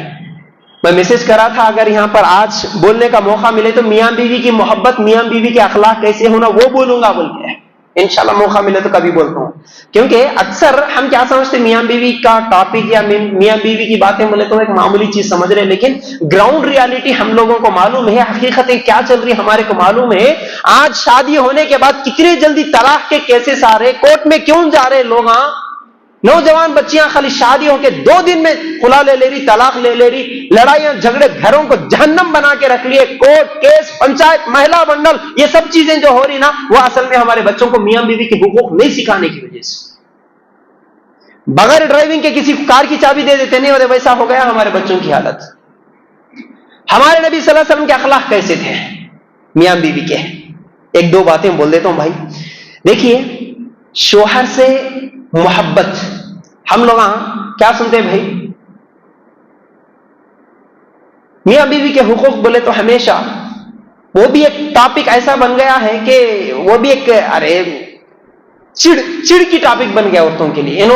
میں میسج کرا تھا اگر یہاں پر آج بولنے کا موقع ملے تو میاں بیوی کی محبت، میاں بیوی کے اخلاق کیسے ہونا وہ بولوں گا بول کے. انشاءاللہ موقع ملے تو کبھی بولتا ہوں، کیونکہ اکثر ہم کیا سمجھتے میاں بیوی کا ٹاپک یا میاں بیوی کی باتیں بولے تو ایک معمولی چیز سمجھ رہے، لیکن گراؤنڈ ریالٹی ہم لوگوں کو معلوم ہے، حقیقتیں کیا چل رہی ہمارے کو معلوم ہے. آج شادی ہونے کے بعد کتنی جلدی طلاق کے کیسز آ رہے، کورٹ میں کیوں جا رہے لوگ. نوجوان بچیاں خالی شادی ہو کے 2 دن میں خلا لے رہی، طلاق لے رہی، لڑائیاں جھگڑے گھروں کو جہنم بنا کے رکھ لیے، کورٹ کیس، پنچایت، مہلا منڈل، یہ سب چیزیں جو ہو رہی نا، وہ اصل میں ہمارے بچوں کو میاں بیوی کے حقوق نہیں سکھانے کی وجہ سے. بغیر ڈرائیونگ کے کسی کو کار کی چابی دے دیتے نہیں، اور ویسا ہو گیا ہمارے بچوں کی حالت. ہمارے نبی صلی اللہ علیہ وسلم کے اخلاق کیسے تھے میاں بیوی کے؟ 1-2 باتیں بول دیتا ہوں بھائی. دیکھیے، شوہر سے محبت، ہم لوگ کیا سنتے ہیں بھائی؟ میاں بیوی کے حقوق بولے تو ہمیشہ وہ بھی ایک ٹاپک ایسا بن گیا ہے کہ وہ بھی ایک چڑ کی ٹاپک بن گیا عورتوں کے لیے.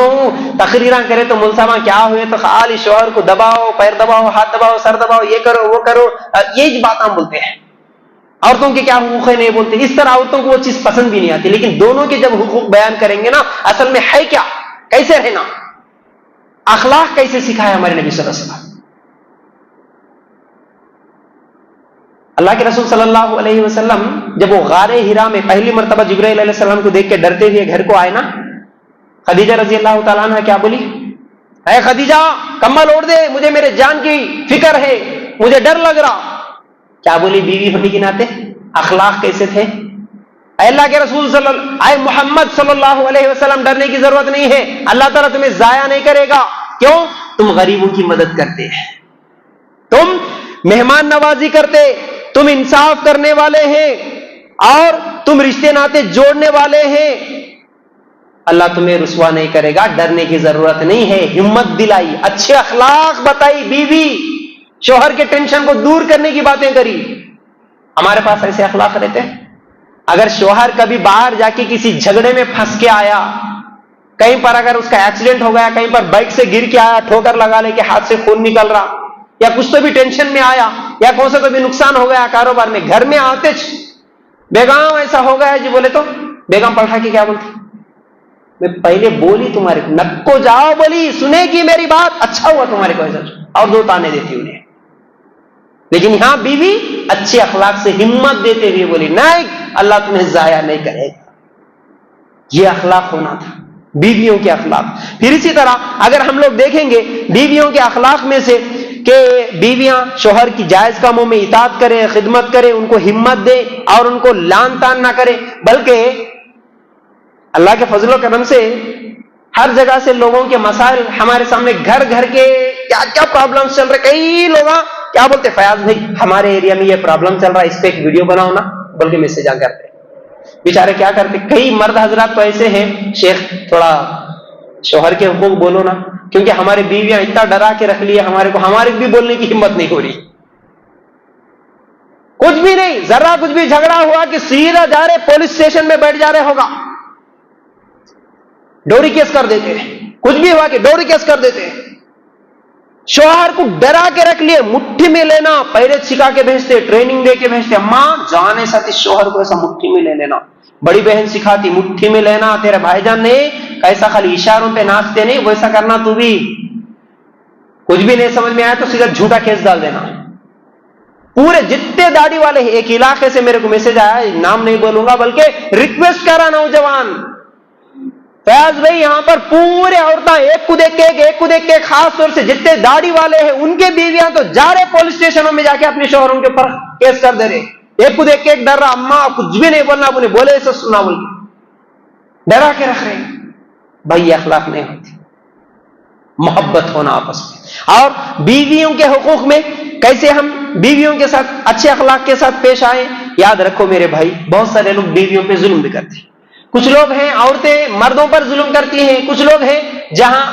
تقریراں کرے تو ملزمہ کیا ہوئے تو خالی شوہر کو دباؤ، پیر دباؤ، ہاتھ دباؤ، سر دباؤ، یہ کرو وہ کرو، یہ بات ہم بولتے ہیں. عورتوں کے کیا حقوق ہے نہیں بولتے. اس طرح عورتوں کو وہ چیز پسند بھی نہیں آتی. لیکن دونوں کے جب حقوق بیان کریں گے نا، اصل میں ہے کیا، کیسے رہنا، اخلاق کیسے سکھایا ہمارے نبی صلی اللہ علیہ وسلم. اللہ کے رسول صلی اللہ علیہ وسلم جب وہ غار ہرا میں پہلی مرتبہ جبرائیل علیہ السلام کو دیکھ کے ڈرتے ہوئے گھر کو آئے نا، خدیجہ رضی اللہ تعالیٰ عنہ کیا بولی؟ اے خدیجہ کمبل اوڑھ دے، مجھے میرے جان کی فکر ہے، مجھے ڈر لگ رہا. کیا بولی؟ بیوی ہونے کے ناطے اخلاق کیسے تھے؟ اے اللہ کے رسول اے محمد صلی اللہ علیہ وسلم ڈرنے کی ضرورت نہیں ہے، اللہ تعالیٰ تمہیں ضائع نہیں کرے گا. کیوں؟ تم غریبوں کی مدد کرتے ہیں، تم مہمان نوازی کرتے، تم انصاف کرنے والے ہیں، اور تم رشتے ناطے جوڑنے والے ہیں. اللہ تمہیں رسوا نہیں کرے گا، ڈرنے کی ضرورت نہیں ہے. ہمت دلائی، اچھے اخلاق بتائی بیوی، شوہر کے ٹینشن کو دور کرنے کی باتیں کری. ہمارے پاس ایسے اخلاق رہتے ہیں. اگر شوہر کبھی باہر جا کے کسی جھگڑے میں پھنس کے آیا، کہیں پر اگر اس کا ایکسیڈنٹ ہو گیا، کہیں پر بائک سے گر کے آیا، ٹھوکر لگا لے کے ہاتھ سے خون نکل رہا، یا کچھ تو بھی ٹینشن میں آیا، یا کون سا تو بھی نقصان ہو گیا کاروبار میں، گھر میں آتے بیگم ایسا ہو گیا جی بولے تو بیگم پلٹا کے کیا بولتی؟ میں پہلے بولی تمہارے کو، نکو جاؤ بولی، سنے گی میری بات، اچھا ہوا تمہارے کو ایسا، اور دو تانے دیتی انہیں. لیکن یہاں بیوی اچھے اخلاق سے ہمت دیتے ہوئے بولی نہیں، اللہ تمہیں ضائع نہیں کرے گا. یہ اخلاق ہونا تھا، بیویوں کے اخلاق. پھر اسی طرح اگر ہم لوگ دیکھیں گے بیویوں کے اخلاق میں سے کہ بیویاں شوہر کی جائز کاموں میں اطاعت کریں، خدمت کریں، ان کو ہمت دے اور ان کو لان تان نہ کرے، بلکہ اللہ کے فضل و کرم سے ہر جگہ سے لوگوں کے مسائل ہمارے سامنے، گھر گھر کے کیا کیا پرابلمز چل رہے. کئی لوگ کیا بولتے، فیاض بھائی ہمارے ایریا میں یہ پرابلم چل رہا ہے، اس پہ ایک ویڈیو بناؤ نا، بلکہ میسج آ کرتے. بیچارے کیا کرتے، کئی مرد حضرات تو ایسے ہیں، شیخ تھوڑا شوہر کے حقوق بولو نا، کیونکہ ہمارے بیویاں اتنا ڈرا کے رکھ لیے ہمارے کو، ہمارے بھی بولنے کی ہمت نہیں ہو رہی. کچھ بھی نہیں، ذرا کچھ بھی جھگڑا ہوا کہ سیدھا جا رہے پولیس اسٹیشن میں بیٹھ جا رہے، ہوگا ڈوری کیس کر دیتے ہیں، کچھ بھی ہوا کہ ڈوری کیس کر دیتے ہیں. شوہر کو ڈرا کے رکھ لیے، مٹھی میں لینا، پہلے سکھا کے بھیجتے، ٹریننگ دے کے بھیجتے. اماں جانے ساتھ شوہر کو ایسا مٹھی میں لے لینا، بڑی بہن سکھاتی مٹھی میں لینا. تیرے بھائی جان نے ایسا خالی اشاروں پہ ناچتے نہیں، ویسا کرنا تو بھی. کچھ بھی نہیں سمجھ میں آیا تو سیدھا جھوٹا کیس ڈال دینا. پورے جتنے داڑھی والے ہیں، ایک علاقے سے میرے کو میسج آیا، نام نہیں بولوں گا، بلکہ ریکویسٹ کرا نوجوان، فیاض بھائی یہاں پر پورے عورتیں ایک کو دیکھ کے، خاص طور سے جتنے داڑھی والے ہیں ان کے بیویاں تو جا رہے پولیس اسٹیشنوں میں جا کے اپنے شوہروں کے اوپر کیس کر دے رہے. ایک کو دیکھ کے ایک ڈر رہا، اماں کچھ بھی نہیں بولنا، انہیں بولے ایسا سنا بول کے ڈرا کے رکھ رہے ہیں. بھائی یہ اخلاق نہیں ہوتی. محبت ہونا آپس میں. اور بیویوں کے حقوق میں کیسے ہم بیویوں کے ساتھ اچھے اخلاق کے ساتھ پیش آئیں. یاد رکھو میرے بھائی، بہت سارے لوگ بیویوں پہ ظلم بھی کرتے ہیں. کچھ لوگ ہیں عورتیں مردوں پر ظلم کرتی ہیں، کچھ لوگ ہیں جہاں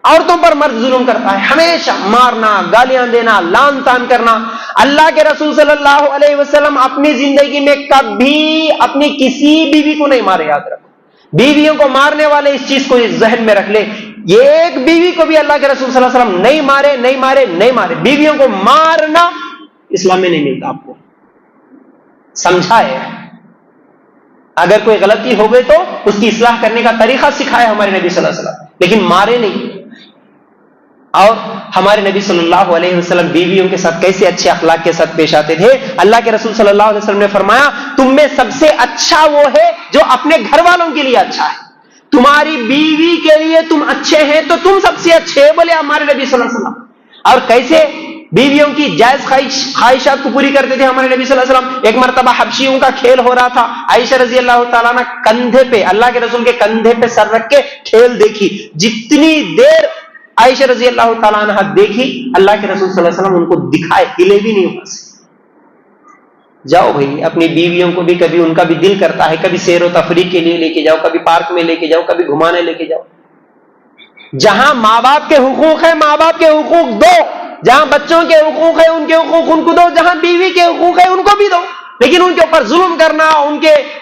عورتوں پر مرد ظلم کرتا ہے، ہمیشہ مارنا، گالیاں دینا، لان تان کرنا. اللہ کے رسول صلی اللہ علیہ وسلم اپنی زندگی میں کبھی اپنی کسی بیوی کو نہیں مارے. یاد رکھو، بیویوں کو مارنے والے اس چیز کو ذہن میں رکھ لے، ایک بیوی کو بھی اللہ کے رسول صلی اللہ علیہ وسلم نہیں مارے. بیویوں کو مارنا اسلام میں نہیں ملتا. آپ کو سمجھائے، اگر کوئی غلطی ہو گئی تو اس کی اصلاح کرنے کا طریقہ سکھایا ہمارے نبی صلی اللہ علیہ وسلم، لیکن مارے نہیں. اور ہمارے نبی صلی اللہ علیہ وسلم بیویوں کے ساتھ کیسے اچھے اخلاق کے ساتھ پیش آتے تھے. اللہ کے رسول صلی اللہ علیہ وسلم نے فرمایا، تم میں سب سے اچھا وہ ہے جو اپنے گھر والوں کے لیے اچھا ہے. تمہاری بیوی کے لیے تم اچھے ہیں تو تم سب سے اچھے، بولے ہمارے نبی صلی اللہ علیہ وسلم. اور کیسے بیویوں کی جائز خواہشات کو پوری کرتے تھے ہمارے نبی صلی اللہ علیہ وسلم. ایک مرتبہ حبشیوں کا کھیل ہو رہا تھا، عائشہ رضی اللہ تعالیٰ عنہ کندھے پہ، اللہ کے رسول کے کندھے پہ سر رکھ کے کھیل دیکھی. جتنی دیر عائشہ رضی اللہ تعالیٰ عنہ دیکھی، اللہ کے رسول صلی اللہ علیہ وسلم ان کو دکھائے، ہلے بھی نہیں وہاں سے. جاؤ بھائی، اپنی بیویوں کو بھی کبھی ان کا بھی دل کرتا ہے، کبھی سیر و تفریح کے لیے لے کے جاؤ، کبھی پارک میں لے کے جاؤ، کبھی گھمانے لے کے جاؤ. جہاں ماں باپ کے حقوق ہیں ماں باپ کے حقوق دو، جہاں بچوں کے حقوق ہیں ان کے حقوق ان کو دو، جہاں بیوی کے حقوق ہیں ان کو بھی دو. لیکن ان کے اوپر ظلم کرنا,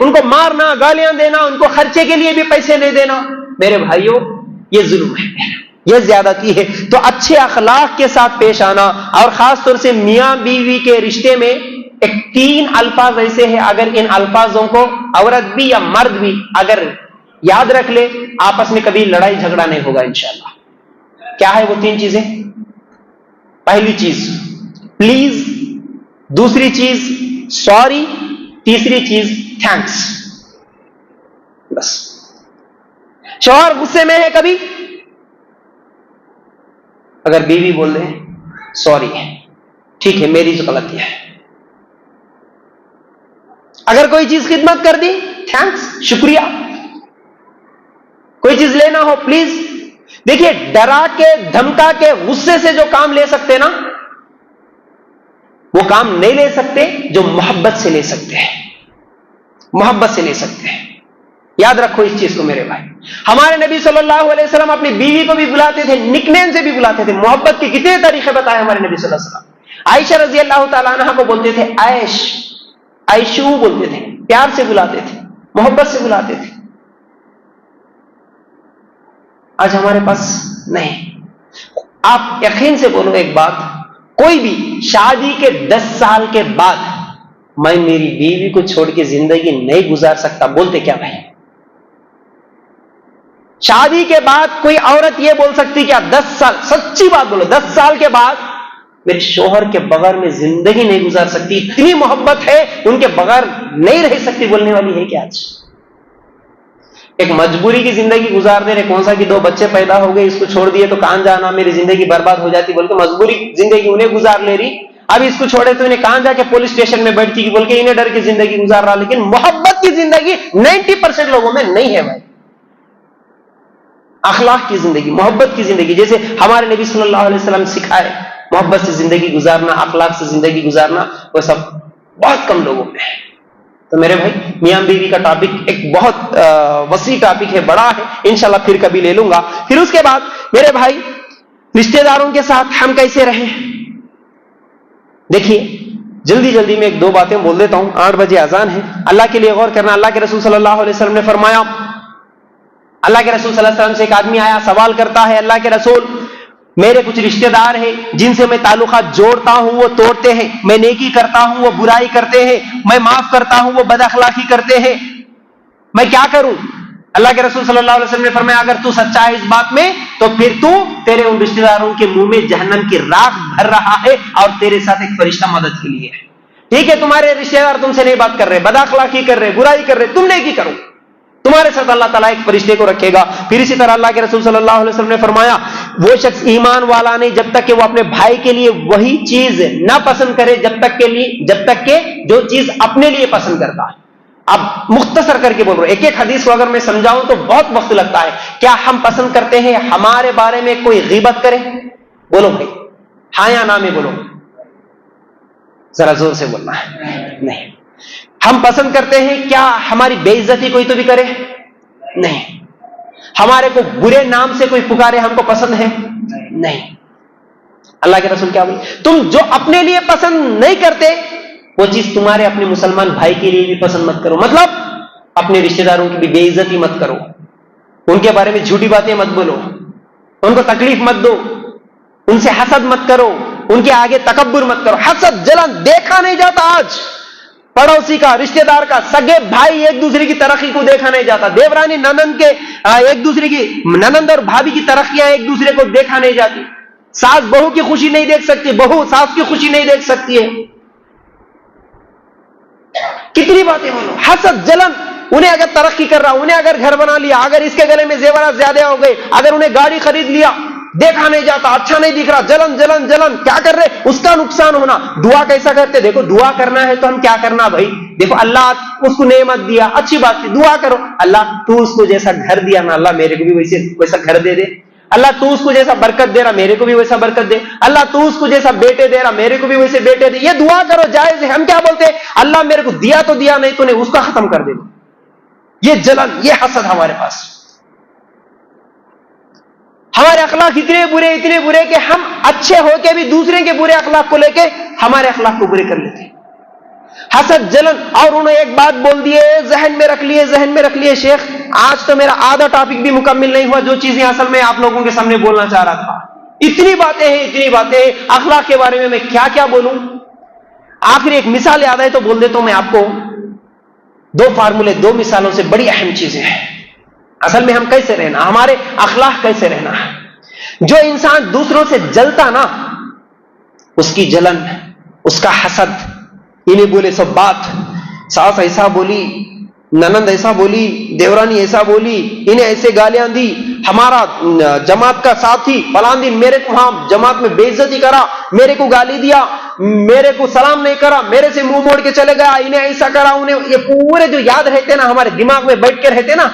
ان کو مارنا, گالیاں دینا, ان کو خرچے کے لیے بھی پیسے نہیں دینا, میرے بھائیوں یہ ظلم ہے, یہ زیادتی ہے. تو اچھے اخلاق کے ساتھ پیش آنا, اور خاص طور سے میاں بیوی کے رشتے میں ایک 3 الفاظ ایسے ہیں, اگر ان الفاظوں کو عورت بھی یا مرد بھی اگر یاد رکھ لے, آپس میں کبھی لڑائی جھگڑا نہیں ہوگا انشاءاللہ. کیا ہے وہ 3 چیزیں؟ پہلی چیز پلیز, دوسری چیز سوری, تیسری چیز تھینکس. بس. شوہر غصے میں ہے کبھی, اگر بیوی بول دے سوری ہے, ٹھیک ہے میری جو غلطی ہے. اگر کوئی چیز خدمت کر دی تھینکس, شکریہ. کوئی چیز لینا ہو پلیز. دیکھیے ڈرا کے دھمکا کے غصے سے جو کام لے سکتے نا, وہ کام نہیں لے سکتے جو محبت سے لے سکتے ہیں, محبت سے لے سکتے ہیں. یاد رکھو اس چیز کو میرے بھائی. ہمارے نبی صلی اللہ علیہ وسلم اپنی بیوی کو بھی بلاتے تھے, نک نیم سے بھی بلاتے تھے. محبت کے کتنے طریقے بتائے ہمارے نبی صلی اللہ علیہ وسلم. عائشہ رضی اللہ تعالیٰ عنہ کو بولتے تھے عائش, عائشو بولتے تھے, پیار سے بلاتے تھے, محبت سے بلاتے تھے. آج ہمارے پاس نہیں. آپ یقین سے بولو ایک بات, کوئی بھی شادی کے 10 سال کے بعد میں میری بیوی کو چھوڑ کے زندگی نہیں گزار سکتا, بولتے کیا بھائی؟ شادی کے بعد کوئی عورت یہ بول سکتی کیا 10 سال, سچی بات بولو, 10 سال کے بعد میرے شوہر کے بغیر میں زندگی نہیں گزار سکتی, اتنی محبت ہے ان کے بغیر نہیں رہ سکتی, بولنے والی ہے کیا آج؟ ایک مجبوری کی زندگی گزار دے رہے, کون سا کہ 2 بچے پیدا ہو گئے, اس کو چھوڑ دیے تو کہاں جانا, میری زندگی برباد ہو جاتی بول کے مجبوری زندگی انہیں گزار لے رہی. اب اس کو چھوڑے تو انہیں کہاں جا کے پولیس اسٹیشن میں بیٹھتی کی بول کے انہیں ڈر کی زندگی گزار رہا. لیکن محبت کی زندگی 90% لوگوں میں نہیں ہے بھائی. اخلاق کی زندگی, محبت کی زندگی, جیسے ہمارے نبی صلی اللہ علیہ وسلم سکھائے محبت سے زندگی گزارنا, اخلاق سے زندگی گزارنا, وہ سب بہت کم لوگوں میں ہے. تو میرے بھائی میاں بیوی کا ٹاپک ایک بہت وسیع ٹاپک ہے, بڑا ہے, انشاءاللہ پھر کبھی لے لوں گا. پھر اس کے بعد میرے بھائی رشتہ داروں کے ساتھ ہم کیسے رہیں. دیکھیے جلدی جلدی میں 1-2 باتیں بول دیتا ہوں, 8 بجے اذان ہے. اللہ کے لیے غور کرنا. اللہ کے رسول صلی اللہ علیہ وسلم نے فرمایا, اللہ کے رسول صلی اللہ علیہ وسلم سے ایک آدمی آیا, سوال کرتا ہے, اللہ کے رسول میرے کچھ رشتہ دار ہیں جن سے میں تعلقات جوڑتا ہوں وہ توڑتے ہیں, میں نیکی کرتا ہوں وہ برائی کرتے ہیں, میں معاف کرتا ہوں وہ بد اخلاقی کرتے ہیں, میں کیا کروں؟ اللہ کے رسول صلی اللہ علیہ وسلم نے فرمایا اگر تو سچا ہے اس بات میں تو پھر تو تیرے ان رشتہ داروں کے منہ میں جہنم کی راکھ بھر رہا ہے اور تیرے ساتھ ایک فرشتہ مدد کے لیے ہے. ٹھیک ہے تمہارے رشتہ دار تم سے نہیں بات کر رہے, بد اخلاقی کر رہے, برائی کر رہے, تم نیکی کرو, تمہارے ساتھ اللہ تعالیٰ ایک فرشتے کو رکھے گا. پھر اسی طرح اللہ کے رسول صلی اللہ علیہ وسلم نے فرمایا وہ شخص ایمان والا نہیں جب تک کہ وہ اپنے بھائی کے لیے وہی چیز نہ پسند کرے جب تک کہ جو چیز اپنے لیے پسند کرتا ہے. اب مختصر کر کے بول رہا ہوں, ایک ایک حدیث کو اگر میں سمجھاؤں تو بہت وقت لگتا ہے. کیا ہم پسند کرتے ہیں ہمارے بارے میں کوئی غیبت کرے؟ بولو بھائی, ہاں یا نہ میں بولو, ذرا زور سے بولنا ہے. نہیں. ہم پسند کرتے ہیں کیا ہماری بے عزتی کوئی تو بھی کرے؟ نہیں. ہمارے کو برے نام سے کوئی پکارے ہم کو پسند ہے؟ نہیں. اللہ کے رسول کیا بولے, تم جو اپنے لیے پسند نہیں کرتے وہ چیز تمہارے اپنے مسلمان بھائی کے لیے بھی پسند مت کرو. مطلب اپنے رشتہ داروں کی بھی بے عزتی مت کرو, ان کے بارے میں جھوٹی باتیں مت بولو, ان کو تکلیف مت دو, ان سے حسد مت کرو, ان کے آگے تکبر مت کرو. حسد جلن دیکھا نہیں جاتا آج, پڑوسی کا, رشتہ دار کا, سگے بھائی ایک دوسرے کی ترقی کو دیکھا نہیں جاتا. دیورانی ننند کے ایک دوسرے کی, ننند اور بھابھی کی ترقیاں ایک دوسرے کو دیکھا نہیں جاتی. ساس بہو کی خوشی نہیں دیکھ سکتی, بہو ساس کی خوشی نہیں دیکھ سکتی ہے. کتنی باتیں بولو. حسد جلن, انہیں اگر ترقی کر رہا, انہیں اگر گھر بنا لیا, اگر اس کے گلے میں زیورات زیادہ ہو گئے, اگر انہیں گاڑی خرید لیا, دیکھا نہیں جاتا, اچھا نہیں دکھ رہا, جلن جلن جلن, کیا کر رہے, اس کا نقصان ہونا. دعا کیسا کرتے, دیکھو دعا کرنا ہے تو ہم کیا کرنا بھائی, دیکھو اللہ اس کو نعمت دیا, اچھی بات کی, دعا کرو, اللہ تو اس کو جیسا گھر دیا نا, اللہ میرے کو بھی ویسا گھر دے دے. اللہ تو اس کو جیسا برکت دے رہا میرے کو بھی ویسا برکت دے. اللہ تو اس کو جیسا بیٹے دے رہا میرے کو بھی ویسے بیٹے دے. یہ دعا کرو, جائز ہے. ہم کیا بولتے, اللہ میرے کو دیا تو دیا, نہیں تو نے اس کا ختم کر دے. یہ جلن, یہ حسد ہمارے پاس. ہمارے اخلاق اتنے برے کہ ہم اچھے ہو کے بھی دوسرے کے برے اخلاق کو لے کے ہمارے اخلاق کو برے کر لیتے. حسد جلن. اور انہوں نے ایک بات بول دیے, ذہن میں رکھ لیے شیخ آج تو میرا آدھا ٹاپک بھی مکمل نہیں ہوا جو چیزیں اصل میں آپ لوگوں کے سامنے بولنا چاہ رہا تھا. اتنی باتیں ہیں اخلاق کے بارے میں کیا کیا بولوں. آخری ایک مثال یاد ہے تو بول دیتا ہوں میں آپ کو. 2 فارمولے 2 مثالوں سے بڑی اہم چیزیں ہیں. اصل میں ہم کیسے رہنا, ہمارے اخلاق کیسے رہنا. جو انسان دوسروں سے جلتا نا, اس کی جلن, اس کا حسد, انہیں بولے سب بات, ساس ایسا بولی, ننند ایسا بولی, دیورانی ایسا بولی, انہیں ایسے گالیاں دی, ہمارا جماعت کا ساتھی فلان دن میرے کو وہاں جماعت میں بے عزتی کرا, میرے کو گالی دیا, میرے کو سلام نہیں کرا, میرے سے منہ موڑ کے چلے گیا, انہیں ایسا کرا, انہیں. یہ پورے جو یاد رہتے نا ہمارے دماغ میں بیٹھ کے رہتے نا,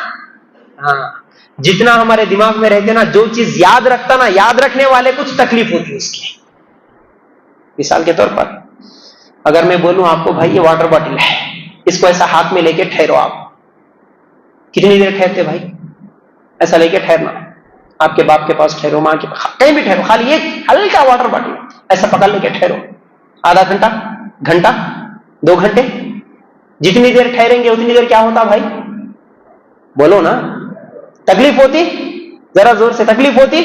جتنا ہمارے دماغ میں رہتے نا, جو چیز یاد رکھتا نا, یاد رکھنے والے کچھ تکلیف ہوتی ہے اس کی. مثال کے طور پر اگر میں بولوں آپ کو بھائی یہ واٹر باٹل ہے, اس کو ایسا ہاتھ میں لے کے ٹھہرو. آپ کتنی دیر ٹھہرتے بھائی؟ ایسا لے کے ٹھہرنا, آپ کے باپ کے پاس ٹھہرو, ماں کے پاس, کہیں بھی ٹھہرو, خالی ایک ہلکا واٹر باٹل ایسا پکڑ لے کے ٹھہرو. آدھا گھنٹہ, گھنٹہ, 2 گھنٹے, جتنی دیر ٹھہریں گے اتنی دیر کیا ہوتا بھائی؟ بولو نا, تکلیف ہوتی, ذرا زور سے تکلیف ہوتی,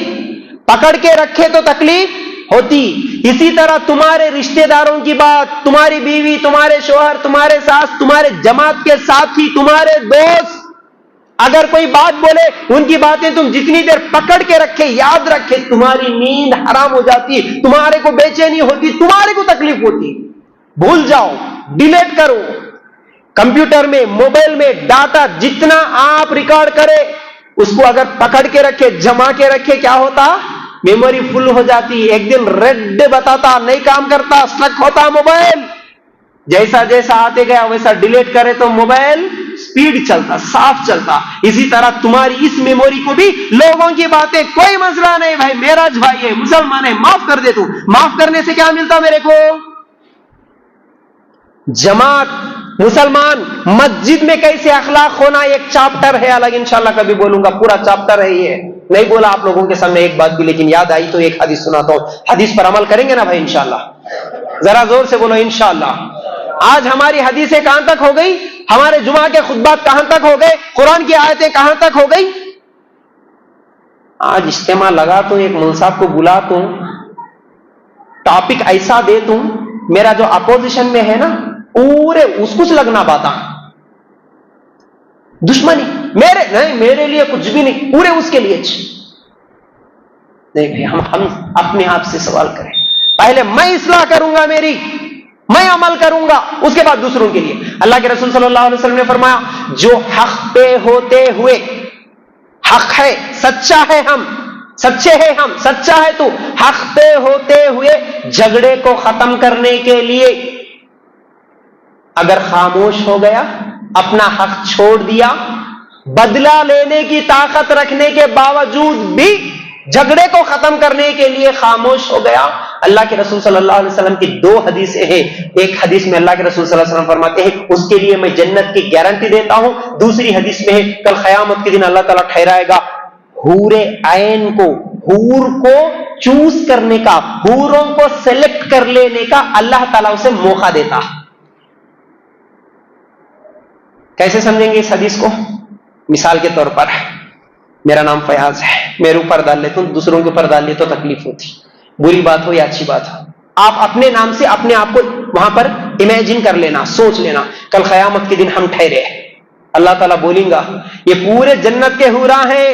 پکڑ کے رکھے تو تکلیف ہوتی. اسی طرح تمہارے رشتہ داروں کی بات, تمہاری بیوی, تمہارے شوہر, تمہارے ساس, تمہارے جماعت کے ساتھی, تمہارے دوست اگر کوئی بات بولے, ان کی باتیں تم جتنی دیر پکڑ کے رکھے, یاد رکھے, تمہاری نیند حرام ہو جاتی, تمہارے کو بے چینی ہوتی, تمہارے کو تکلیف ہوتی. بھول جاؤ, ڈیلیٹ کرو. کمپیوٹر میں, موبائل میں ڈاٹا جتنا آپ ریکارڈ کرے, اس کو اگر پکڑ کے رکھے, جما کے رکھے, کیا ہوتا؟ میموری فل ہو جاتی. ایک دن ریڈ بتاتا, نہیں کام کرتا, اسٹرک ہوتا موبائل. جیسا جیسا آتے گیا ویسا ڈیلیٹ کرے تو موبائل سپیڈ چلتا, صاف چلتا. اسی طرح تمہاری اس میموری کو بھی لوگوں کی باتیں کوئی مسئلہ نہیں, بھائی میرا بھائی ہے, مسلمان ہے, معاف کر دے تو. معاف کرنے سے کیا ملتا میرے کو؟ جماعت, مسلمان, مسجد میں کیسے اخلاق ہونا ایک چاپٹر ہے الگ, انشاءاللہ کبھی بولوں گا, پورا چاپٹر ہے یہ. نہیں بولا آپ لوگوں کے سامنے ایک بات بھی, لیکن یاد آئی تو ایک حدیث سناتا ہوں. حدیث پر عمل کریں گے نا بھائی انشاءاللہ؟ ذرا زور سے بولو انشاءاللہ. آج ہماری حدیثیں کہاں تک ہو گئی؟ ہمارے جمعہ کے خطبات کہاں تک ہو گئے؟ قرآن کی آیتیں کہاں تک ہو گئی؟ آج اجتماع لگا تو ایک مول صاحب کو بلا تو ٹاپک ایسا دے تم, میرا جو اپوزیشن میں ہے نا پورے اس کچھ لگنا باتا, دشمنی میرے نہیں, میرے لیے کچھ بھی نہیں, پورے اس کے لیے. نہیں بھائی, ہم اپنے آپ سے سوال کریں. پہلے میں اصلاح کروں گا میری, میں عمل کروں گا, اس کے بعد دوسروں کے لیے. اللہ کے رسول صلی اللہ علیہ وسلم نے فرمایا, جو حق پہ ہوتے ہوئے, حق ہے, سچا ہے, ہم سچے ہیں, ہم سچا ہے تو, حق پہ ہوتے ہوئے جھگڑے کو ختم کرنے کے لیے اگر خاموش ہو گیا, اپنا حق چھوڑ دیا, بدلہ لینے کی طاقت رکھنے کے باوجود بھی جھگڑے کو ختم کرنے کے لیے خاموش ہو گیا. اللہ کے رسول صلی اللہ علیہ وسلم کی 2 حدیثیں ہیں. ایک حدیث میں اللہ کے رسول صلی اللہ علیہ وسلم فرماتے ہیں اس کے لیے میں جنت کی گارنٹی دیتا ہوں. دوسری حدیث میں ہے کل قیامت کے دن اللہ تعالیٰ ٹھہرائے گا حور عین کو, حور کو چوز کرنے کا, حوروں کو سلیکٹ کر لینے کا اللہ تعالیٰ اسے موقع دیتا. کیسے سمجھیں گے اس حدیث کو؟ مثال کے طور پر, میرا نام فیاض ہے, میرے اوپر ڈال لیتا ہوں, دوسروں کے اوپر ڈال لیتا تو تکلیف ہوتی, بری بات ہو یا اچھی بات ہو. آپ اپنے نام سے اپنے آپ کو وہاں پر امیجن کر لینا, سوچ لینا, کل قیامت کے دن ہم ٹھہرے, اللہ تعالیٰ بولیں گا یہ پورے جنت کے حورا ہیں,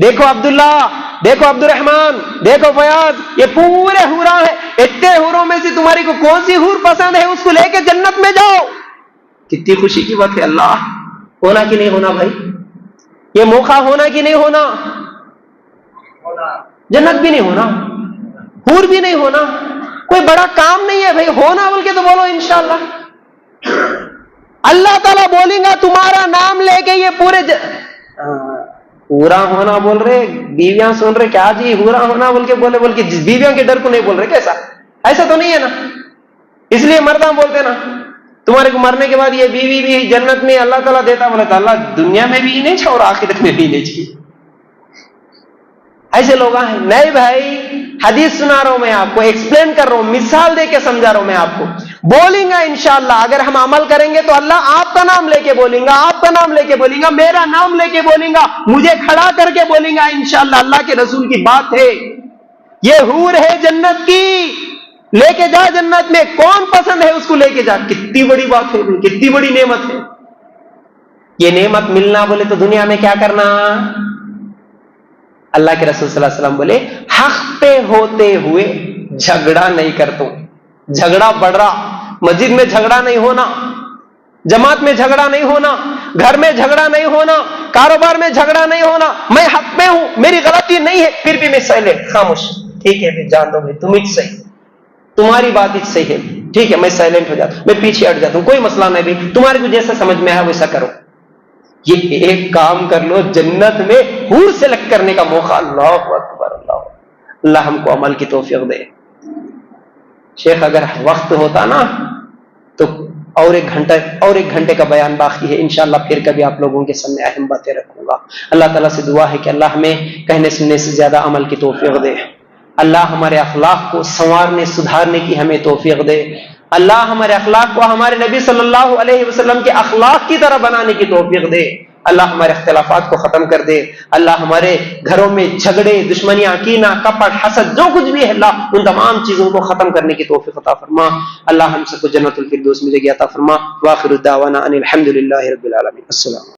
دیکھو عبداللہ, دیکھو عبد الرحمان, دیکھو فیاض, یہ پورے حورا ہیں, اتنے حوروں میں سے تمہاری کو کون سی حور پسند ہے, اس کو لے کے جنت میں جاؤ. کتنی خوشی کی بات ہے. اللہ, ہونا کہ نہیں ہونا بھائی؟ یہ موقع ہونا کہ نہیں ہونا؟ جنت بھی نہیں ہونا, حور بھی نہیں ہونا, کوئی بڑا کام نہیں ہے بھائی, ہونا بول کے تو بولو انشاءاللہ. اللہ تعالیٰ بولیں گا تمہارا نام لے کے یہ پورے پورا ہونا بول رہے, بیویاں سن رہے کیا جی پورا ہونا بول کے بول کے بیویاں کے ڈر کو نہیں بول رہے کیسا؟ ایسا تو نہیں ہے نا, اس لیے مردہ بولتے نا تمہارے کو مرنے کے بعد یہ بیوی بھی جنت میں اللہ تعالیٰ دیتا, بولے تو اللہ دنیا میں بھی نہیں چھوڑ, آخرت میں بھی نہیں چھوڑ. ایسے لوگ ہیں. نہیں بھائی, حدیث سنا رہا ہوں میں آپ کو, ایکسپلین کر رہا ہوں, مثال دے کے سمجھا رہا ہوں میں آپ کو. بولیں گا انشاءاللہ. اگر ہم عمل کریں گے تو اللہ آپ کا نام لے کے بولیں گا, آپ کا نام لے کے بولیں گا, میرا نام لے کے بولیں گا, مجھے کھڑا کر کے بولیں گا انشاءاللہ. اللہ کے رسول کی بات ہے. یہ حور ہے جنت کی, لے کے جا جنت میں, کون پسند ہے اس کو لے کے جا. کتنی بڑی بات ہے, کتنی بڑی نعمت ہے. یہ نعمت ملنا بولے تو دنیا میں کیا کرنا. اللہ کے رسول صلی اللہ علیہ وسلم بولے حق پہ ہوتے ہوئے جھگڑا نہیں کرتا. جھگڑا بڑھ رہا, مسجد میں جھگڑا نہیں ہونا, جماعت میں جھگڑا نہیں ہونا, گھر میں جھگڑا نہیں ہونا, کاروبار میں جھگڑا نہیں ہونا. میں حق میں ہوں, میری غلطی نہیں ہے, پھر بھی میں سائلنٹ, خاموش. ٹھیک ہے, جان دو تم ہی صحیح, تمہاری بات ہی صحیح ہے, ٹھیک ہے, میں سائلنٹ ہو جاتا ہوں, میں پیچھے ہٹ جاتا ہوں, کوئی مسئلہ نہیں بھی, تمہارے کو جیسا سمجھ میں آیا ویسا کرو. یہ ایک کام کر لو, جنت میں حور سلیکٹ کرنے کا موقع. اللہ اکبر, اللہ ہم کو عمل کی توفیق دے. شیخ اگر وقت ہوتا نا تو اور ایک گھنٹے کا بیان باقی ہے. انشاءاللہ پھر کبھی آپ لوگوں کے سامنے اہم باتیں رکھوں گا. اللہ تعالیٰ سے دعا ہے کہ اللہ ہمیں کہنے سننے سے زیادہ عمل کی توفیق دے. اللہ ہمارے اخلاق کو سنوارنے سدھارنے کی ہمیں توفیق دے. اللہ ہمارے اخلاق کو ہمارے نبی صلی اللہ علیہ وسلم کے اخلاق کی طرح بنانے کی توفیق دے. اللہ ہمارے اختلافات کو ختم کر دے. اللہ ہمارے گھروں میں جھگڑے, دشمنیاں, کینہ, کپٹ, حسد, جو کچھ بھی ہے, اللہ ان تمام چیزوں کو ختم کرنے کی توفیق عطا فرما. اللہ ہم سب کو جنت الفردوس میں جگہ عطا فرما. واخر الدعوانا ان الحمد للہ رب العالمین. السلام.